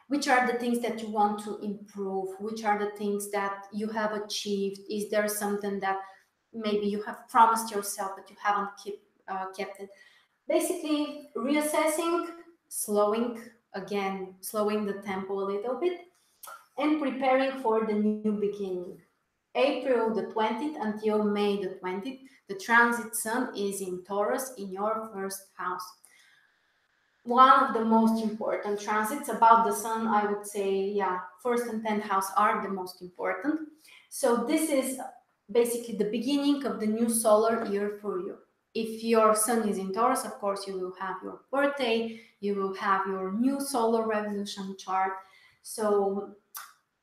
Which are the things that you want to improve? Which are the things that you have achieved? Is there something that maybe you have promised yourself but you haven't kept it? Basically, reassessing, slowing the tempo a little bit, and preparing for the new beginning. April the 20th until May the 20th, the transit Sun is in Taurus in your first house. One of the most important transits about the Sun, I would say, yeah, first and 10th house are the most important. So this is basically the beginning of the new solar year for you. If your Sun is in Taurus, of course, you will have your birthday, you will have your new solar revolution chart. So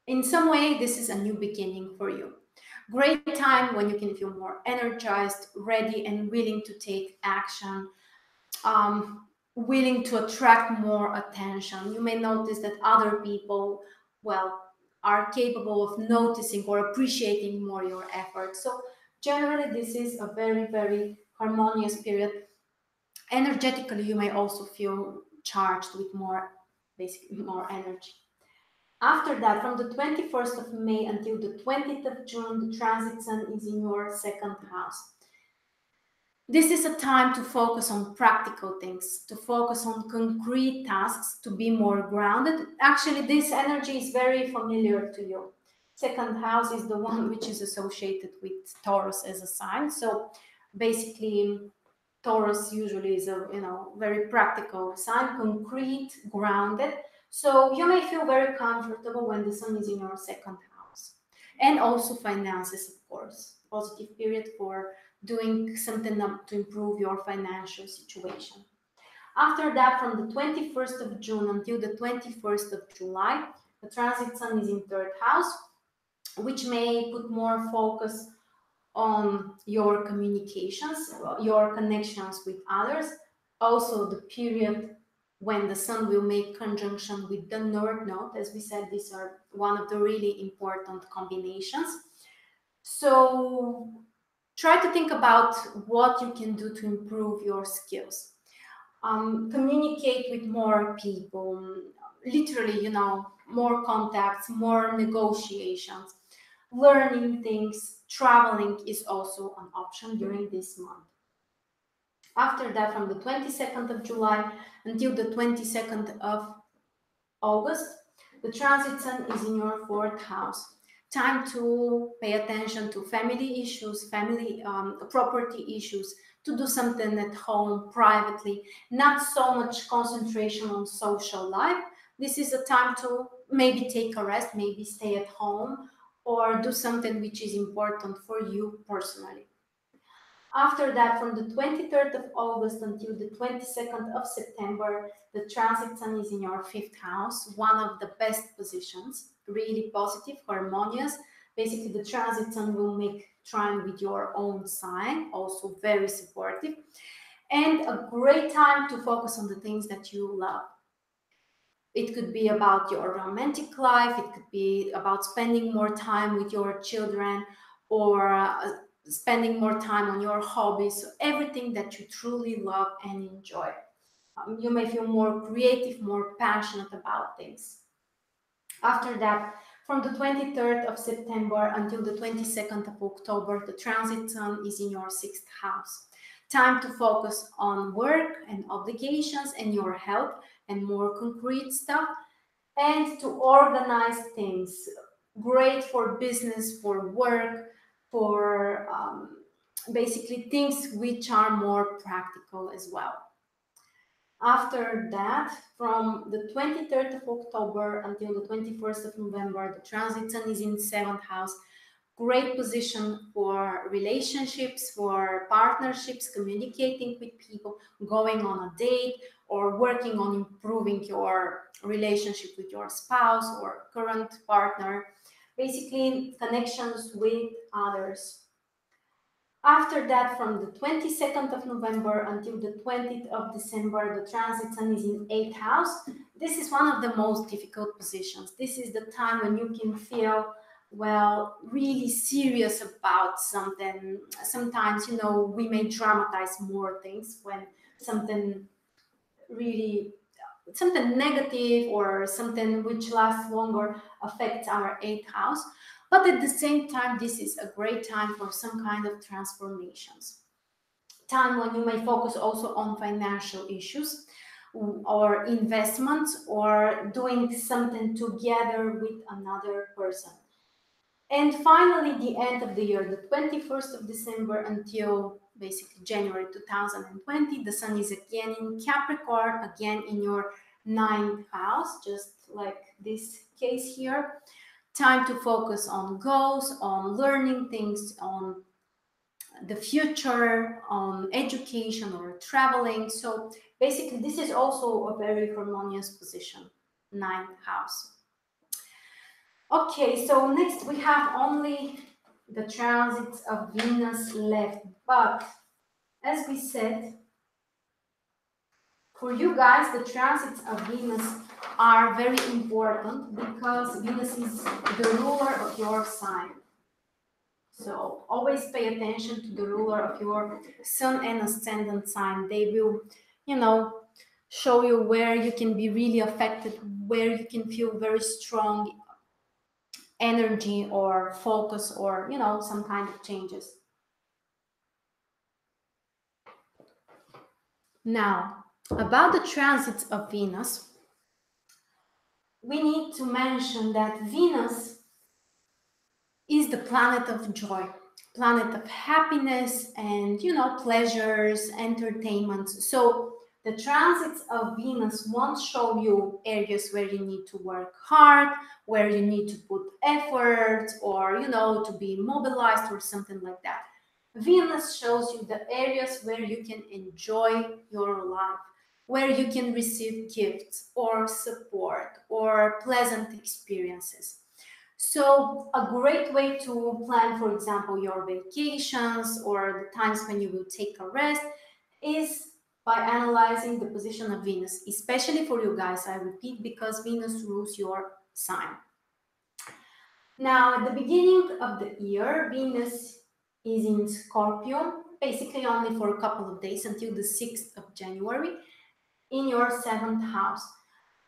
in some way, this is a new beginning for you. Great time when you can feel more energized, ready, and willing to take action, willing to attract more attention. You may notice that other people, well, are capable of noticing or appreciating more your efforts. So generally, this is a very, very harmonious period. Energetically, you may also feel charged with basically more energy. After that, from the 21st of May until the 20th of June, the transit Sun is in your second house. This is a time to focus on practical things, to focus on concrete tasks, to be more grounded. Actually, this energy is very familiar to you. Second house is the one which is associated with Taurus as a sign. So basically, Taurus usually is a very practical sign, concrete, grounded. So you may feel very comfortable when the Sun is in your second house. And also finances, of course. Positive period for doing something to improve your financial situation. After that, from the 21st of June until the 21st of July, the transit Sun is in third house, which may put more focus on your communications, your connections with others. Also, the period when the Sun will make conjunction with the North Node. As we said, these are one of the really important combinations. So try to think about what you can do to improve your skills. Communicate with more people, literally, more contacts, more negotiations, learning things, traveling is also an option during this month. After that, from the 22nd of July until the 22nd of August, the transit Sun is in your fourth house. Time to pay attention to family issues, family property issues, to do something at home privately, not so much concentration on social life. This is a time to maybe take a rest, maybe stay at home, or do something which is important for you personally. After that, from the 23rd of August until the 22nd of September, the transit sun is in your fifth house, one of the best positions, really positive, harmonious. Basically, the transit sun will make trine with your own sign, also very supportive, and a great time to focus on the things that you love. It could be about your romantic life, it could be about spending more time with your children, or spending more time on your hobbies, so everything that you truly love and enjoy. You may feel more creative, more passionate about things. After that, from the 23rd of September until the 22nd of October, the transit sun is in your sixth house. Time to focus on work and obligations and your health and more concrete stuff, and to organize things. Great for business, for work, for basically things which are more practical as well. After that, from the 23rd of October until the 21st of November, the transit sun is in seventh house. Great position for relationships, for partnerships, communicating with people, going on a date, or working on improving your relationship with your spouse or current partner. Basically, connections with others. After that, from the 22nd of November until the 20th of December, the transit sun is in 8th house. This is one of the most difficult positions. This is the time when you can feel, well, really serious about something. Sometimes, you know, we may dramatize more things when something really, something negative or something which lasts longer affects our 8th house. But at the same time, this is a great time for some kind of transformations. Time when you may focus also on financial issues or investments or doing something together with another person. And finally, the end of the year, the 21st of December until basically January 2020, the sun is again in Capricorn, again in your ninth house, just like this case here. Time to focus on goals, on learning things, on the future, on education or traveling. So basically, this is also a very harmonious position, ninth house. Okay, so next we have only the transits of Venus left. But as we said, for you guys, the transits of Venus are very important because Venus is the ruler of your sign. So always pay attention to the ruler of your sun and ascendant sign. They will, you know, show you where you can be really affected, where you can feel very strong energy or focus or, you know, some kind of changes. Now, about the transits of Venus, we need to mention that Venus is the planet of joy, planet of happiness and, you know, pleasures, entertainments. So the transits of Venus won't show you areas where you need to work hard, where you need to put effort or, you know, to be mobilized or something like that. Venus shows you the areas where you can enjoy your life, where you can receive gifts or support or pleasant experiences. So a great way to plan, for example, your vacations or the times when you will take a rest is by analyzing the position of Venus, especially for you guys, I repeat, because Venus rules your sign. Now, at the beginning of the year, Venus is in Scorpio, basically only for a couple of days until the 6th of January in your 7th house.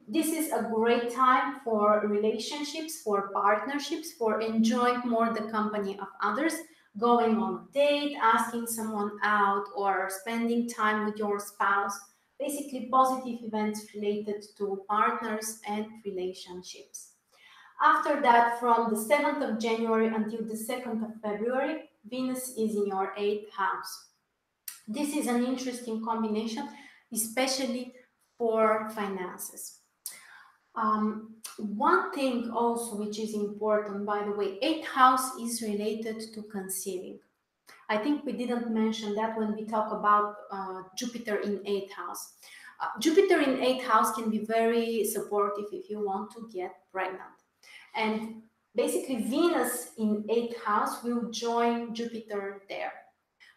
This is a great time for relationships, for partnerships, for enjoying more the company of others, going on a date, asking someone out, or spending time with your spouse. Basically, positive events related to partners and relationships. After that, from the 7th of January until the 2nd of February, Venus is in your 8th house. This is an interesting combination, especially for finances. One thing also which is important, by the way, 8th house is related to conceiving. I think we didn't mention that when we talk about Jupiter in 8th house. Jupiter in 8th house can be very supportive if you want to get pregnant. And basically Venus in 8th house will join Jupiter there.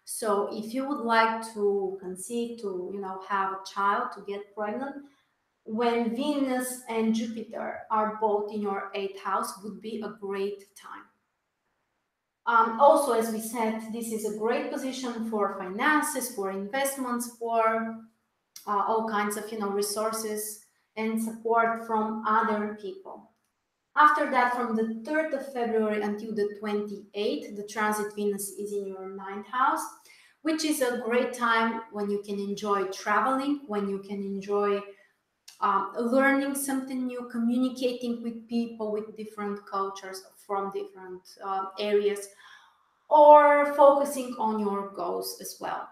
So if you would like to conceive, to have a child, to get pregnant, when Venus and Jupiter are both in your 8th house would be a great time. Also, as we said, this is a great position for finances, for investments, for all kinds of resources and support from other people. After that, from the 3rd of February until the 28th, the transit Venus is in your 9th house, which is a great time when you can enjoy traveling, when you can enjoy learning something new, communicating with people with different cultures from different areas, or focusing on your goals as well.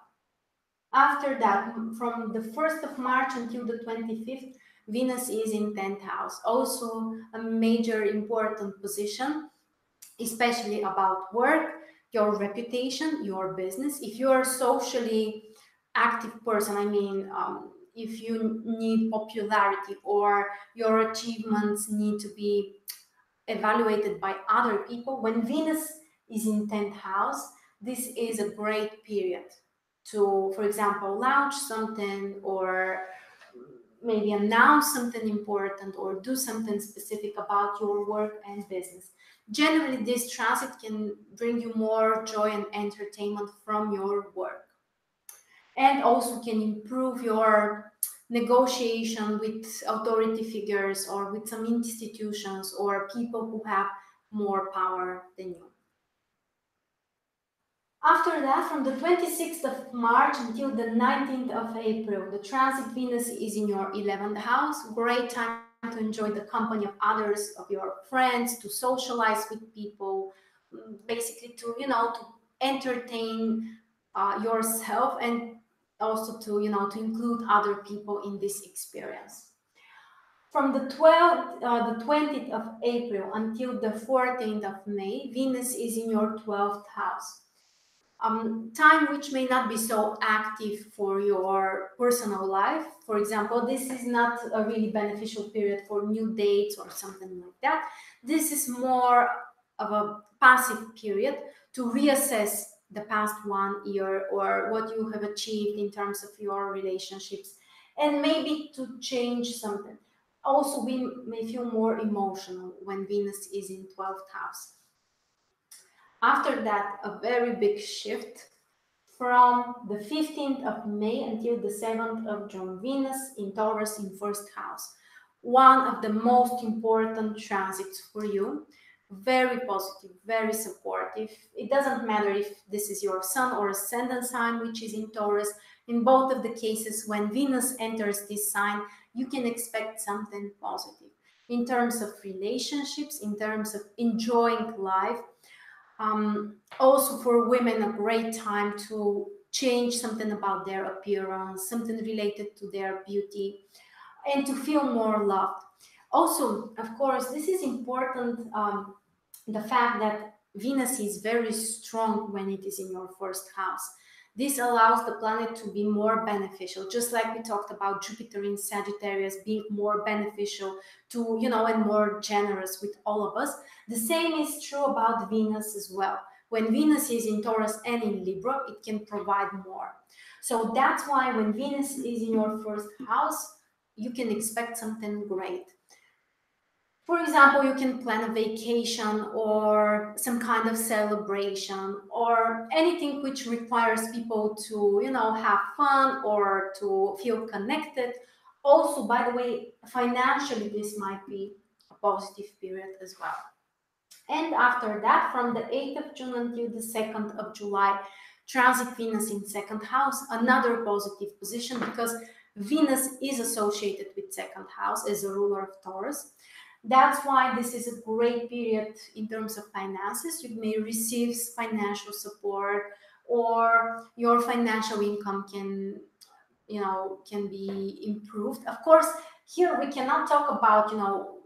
After that, from the 1st of March until the 25th, Venus is in 10th house, also a major important position, especially about work, your reputation, your business. If you're a socially active person, I mean, if you need popularity or your achievements need to be evaluated by other people, when Venus is in 10th house, this is a great period to, for example, launch something or maybe announce something important or do something specific about your work and business. Generally, this transit can bring you more joy and entertainment from your work, and also can improve your negotiation with authority figures or with some institutions or people who have more power than you. After that, from the 26th of March until the 19th of April, the transit Venus is in your 11th house. Great time to enjoy the company of others, of your friends, to socialize with people, basically to entertain yourself, and also to include other people in this experience. From the 20th of April until the 14th of May, Venus is in your 12th house. Time which may not be so active for your personal life. For example, this is not a really beneficial period for new dates or something like that. This is more of a passive period to reassess the past 1 year or what you have achieved in terms of your relationships, and maybe to change something. Also, we may feel more emotional when Venus is in 12th house. After that, a very big shift from the 15th of May until the 7th of June. Venus in Taurus in 1st house. One of the most important transits for you. Very positive, very supportive. It doesn't matter if this is your sun or ascendant sign, which is in Taurus. In both of the cases, when Venus enters this sign, you can expect something positive in terms of relationships, in terms of enjoying life. Also for women, a great time to change something about their appearance, something related to their beauty, and to feel more loved. Also, of course, this is important, the fact that Venus is very strong when it is in your 1st house. This allows the planet to be more beneficial, just like we talked about Jupiter in Sagittarius being more beneficial to, and more generous with all of us. The same is true about Venus as well. When Venus is in Taurus and in Libra, it can provide more. So that's why when Venus is in your 1st house, you can expect something great. For example, you can plan a vacation or some kind of celebration or anything which requires people to, have fun or to feel connected. Also, by the way, financially, this might be a positive period as well. And after that, from the 8th of June until the 2nd of July, transit Venus in 2nd house, another positive position because Venus is associated with 2nd house as a ruler of Taurus. That's why this is a great period in terms of finances. You may receive financial support, or your financial income can be improved. Of course, here we cannot talk about,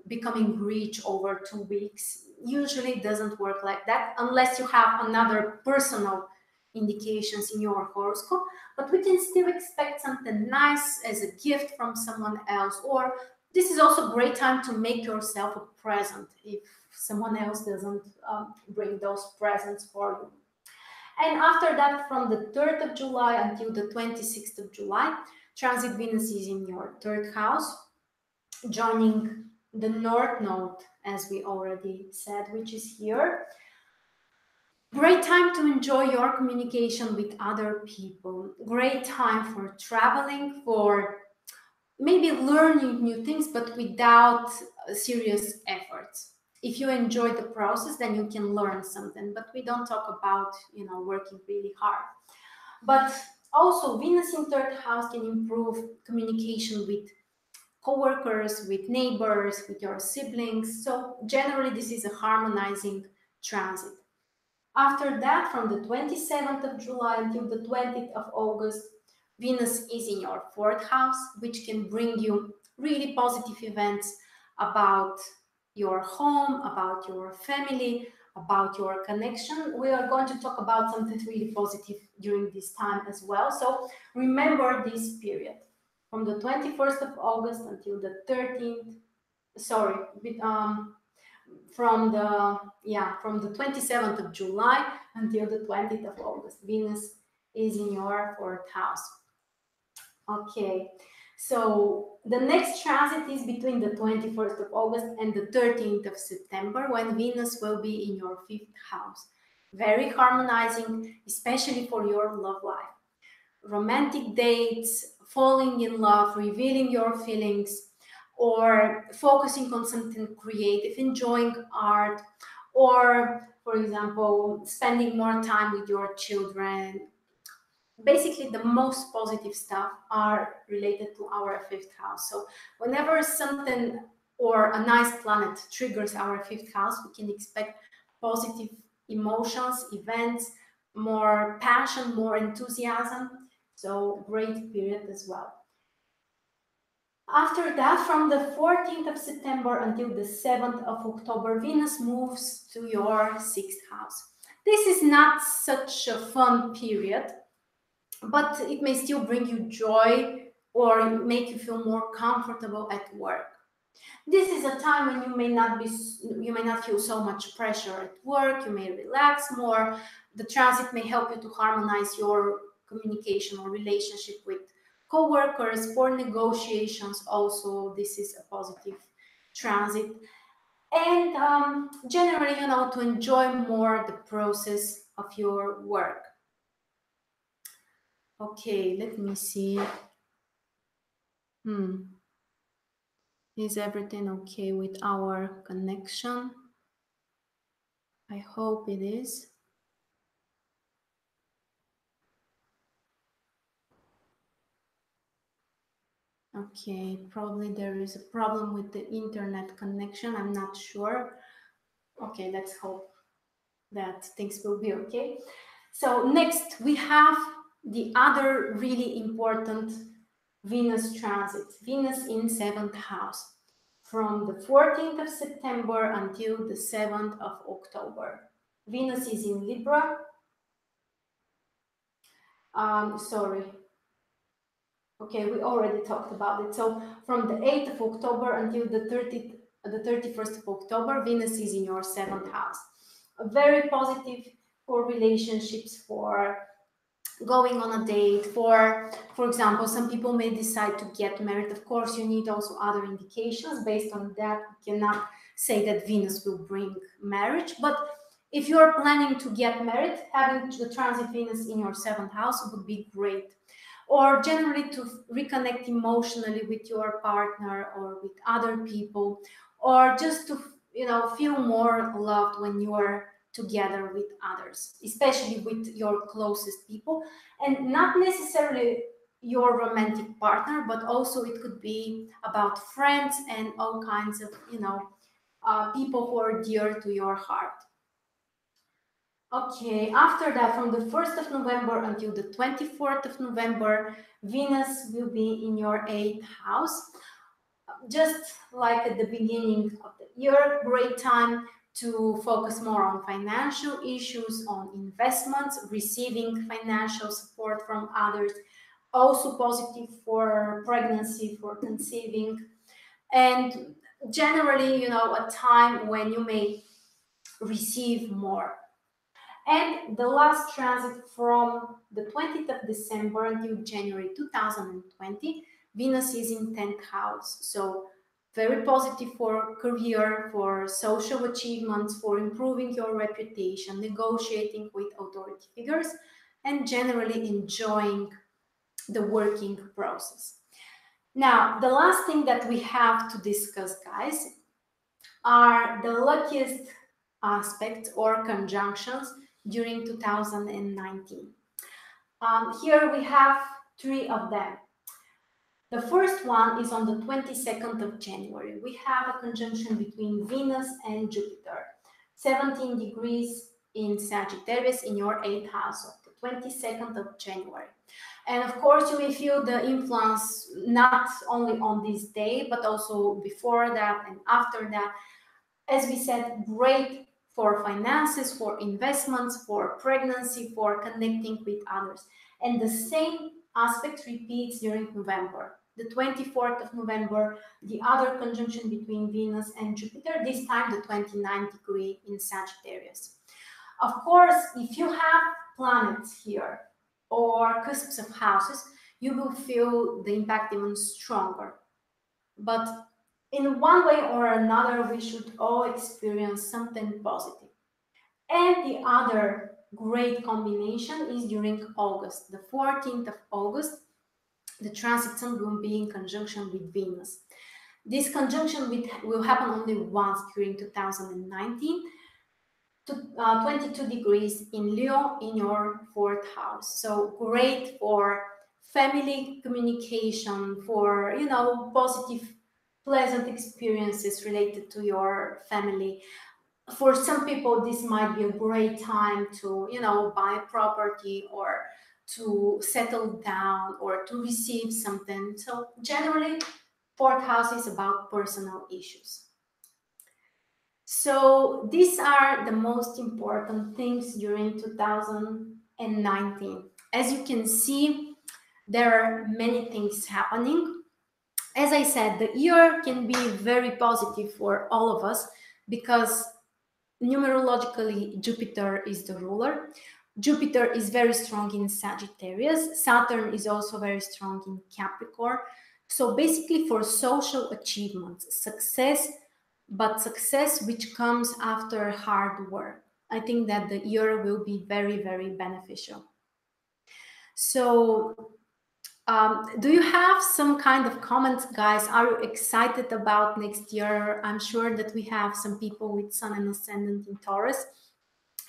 becoming rich over 2 weeks. Usually it doesn't work like that unless you have another personal indications in your horoscope, but we can still expect something nice as a gift from someone else. Or this is also a great time to make yourself a present if someone else doesn't bring those presents for you. And after that, from the 3rd of July until the 26th of July, transit Venus is in your third house, joining the North Node, as we already said, which is here. Great time to enjoy your communication with other people. Great time for traveling, for maybe learning new things, but without serious efforts. If you enjoy the process, then you can learn something, but we don't talk about, working really hard. But also Venus in third house can improve communication with co-workers, with neighbors, with your siblings. So generally this is a harmonizing transit. After that, from the 27th of July until the 20th of August, Venus is in your fourth house, which can bring you really positive events about your home, about your family, about your connection. We are going to talk about something really positive during this time as well. So remember this period from the 21st of August until the 13th, from the 27th of July until the 20th of August. Venus is in your fourth house. Okay, so the next transit is between the 21st of August and the 13th of September, when Venus will be in your fifth house. Very harmonizing, especially for your love life. Romantic dates, falling in love, revealing your feelings, or focusing on something creative, enjoying art, or, for example, spending more time with your children. Basically, the most positive stuff are related to our fifth house. So whenever something or a nice planet triggers our fifth house, we can expect positive emotions, events, more passion, more enthusiasm. So great period as well. After that, from the 14th of September until the 7th of October, Venus moves to your sixth house. This is not such a fun period, but it may still bring you joy or make you feel more comfortable at work. This is a time when you may not feel so much pressure at work. You may relax more. The transit may help you to harmonize your communication or relationship with co-workers. For negotiations also, this is a positive transit. And generally, to enjoy more the process of your work. Okay, let me see. Is everything okay with our connection? I hope it is. Okay, probably there is a problem with the internet connection. I'm not sure. Okay, let's hope that things will be okay. So next we have the other really important Venus transit. Venus in seventh house from the 14th of September until the 7th of October. Venus is in Libra. Okay, we already talked about it. So from the 8th of October until the 31st of October, Venus is in your seventh house. Very positive for relationships, for going on a date, for example, some people may decide to get married. Of course, you need also other indications. Based on that, we cannot say that Venus will bring marriage, but if you're planning to get married, having the transit Venus in your seventh house would be great. Or generally to reconnect emotionally with your partner or with other people, or just to feel more loved when you are together with others, especially with your closest people, and not necessarily your romantic partner, but also it could be about friends and all kinds of people who are dear to your heart. Okay, after that, from the 1st of November until the 24th of November, Venus will be in your 8th house. Just like at the beginning of the year, great time to focus more on financial issues, on investments, receiving financial support from others. Also positive for pregnancy, for conceiving, and generally, a time when you may receive more. And the last transit from the 20th of December until January 2020, Venus is in 10th house. So very positive for career, for social achievements, for improving your reputation, negotiating with authority figures, and generally enjoying the working process. Now, the last thing that we have to discuss, guys, are the luckiest aspects or conjunctions during 2019. Here we have 3 of them. The first one is on the 22nd of January. We have a conjunction between Venus and Jupiter, 17 degrees in Sagittarius in your 8th house of the 22nd of January. And of course, you may feel the influence not only on this day, but also before that and after that. As we said, great for finances, for investments, for pregnancy, for connecting with others. And the same aspect repeats during November. The 24th of November, the other conjunction between Venus and Jupiter, this time the 29th degree in Sagittarius. Of course, if you have planets here or cusps of houses, you will feel the impact even stronger. But in one way or another, we should all experience something positive. And the other great combination is during August. The 14th of August, the transit sun will be in conjunction with Venus. This conjunction will happen only once during 2019, to 22 degrees in Leo in your 4th house. So great for family communication, for, positive, pleasant experiences related to your family. For some people, this might be a great time to, buy property or to settle down or to receive something. So generally, 4th house is about personal issues. So these are the most important things during 2019. As you can see, there are many things happening. As I said, the year can be very positive for all of us because numerologically Jupiter is the ruler. Jupiter is very strong in Sagittarius. Saturn is also very strong in Capricorn. So basically for social achievements, success, but success which comes after hard work. I think that the year will be very, very beneficial. So do you have some kind of comments, guys? Are you excited about next year? I'm sure that we have some people with Sun and Ascendant in Taurus.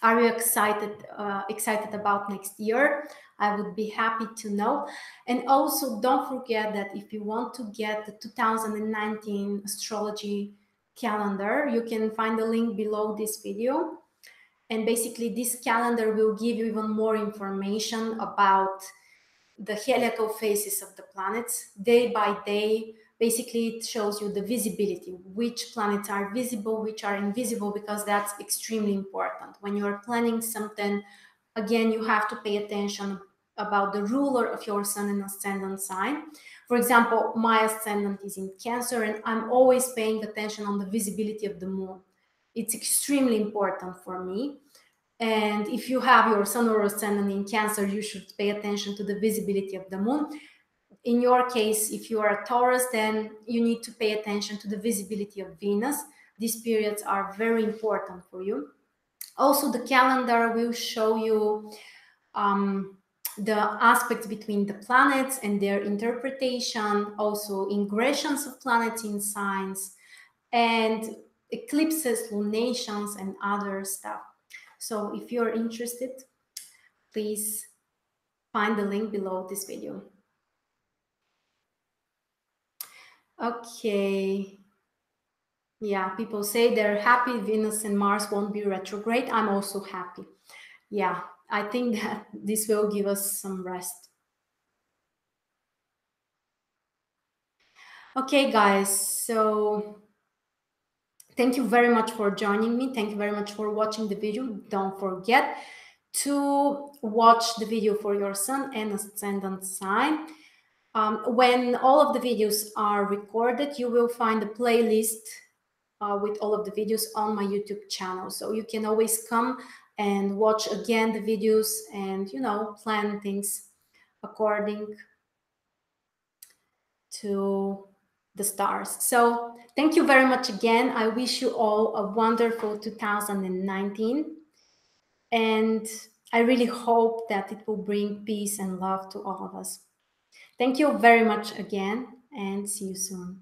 Are you excited about next year? I would be happy to know. And also, don't forget that if you want to get the 2019 astrology calendar, you can find the link below this video. And basically, this calendar will give you even more information about the heliacal phases of the planets day by day. Basically, it shows you the visibility, which planets are visible, which are invisible, because that's extremely important. When you're planning something, again, you have to pay attention about the ruler of your Sun and Ascendant sign. For example, my Ascendant is in Cancer, and I'm always paying attention on the visibility of the moon. It's extremely important for me. And if you have your Sun or Ascendant in Cancer, you should pay attention to the visibility of the moon. In your case, if you are a Taurus, then you need to pay attention to the visibility of Venus. These periods are very important for you. Also, the calendar will show you the aspects between the planets and their interpretation, also ingressions of planets in signs, and eclipses, lunations, and other stuff. So if you're interested, please find the link below this video. Okay. Yeah, people say they're happy Venus and Mars won't be retrograde. I'm also happy. Yeah, I think that this will give us some rest. Okay, guys, so Thank you very much for joining me. Thank you very much for watching the video. Don't forget to watch the video for your sun and ascendant sign. When all of the videos are recorded, you will find a playlist with all of the videos on my YouTube channel. So you can always come and watch again the videos and, you know, plan things according to the stars. So thank you very much again. I wish you all a wonderful 2019. And I really hope that it will bring peace and love to all of us. Thank you very much again, and see you soon.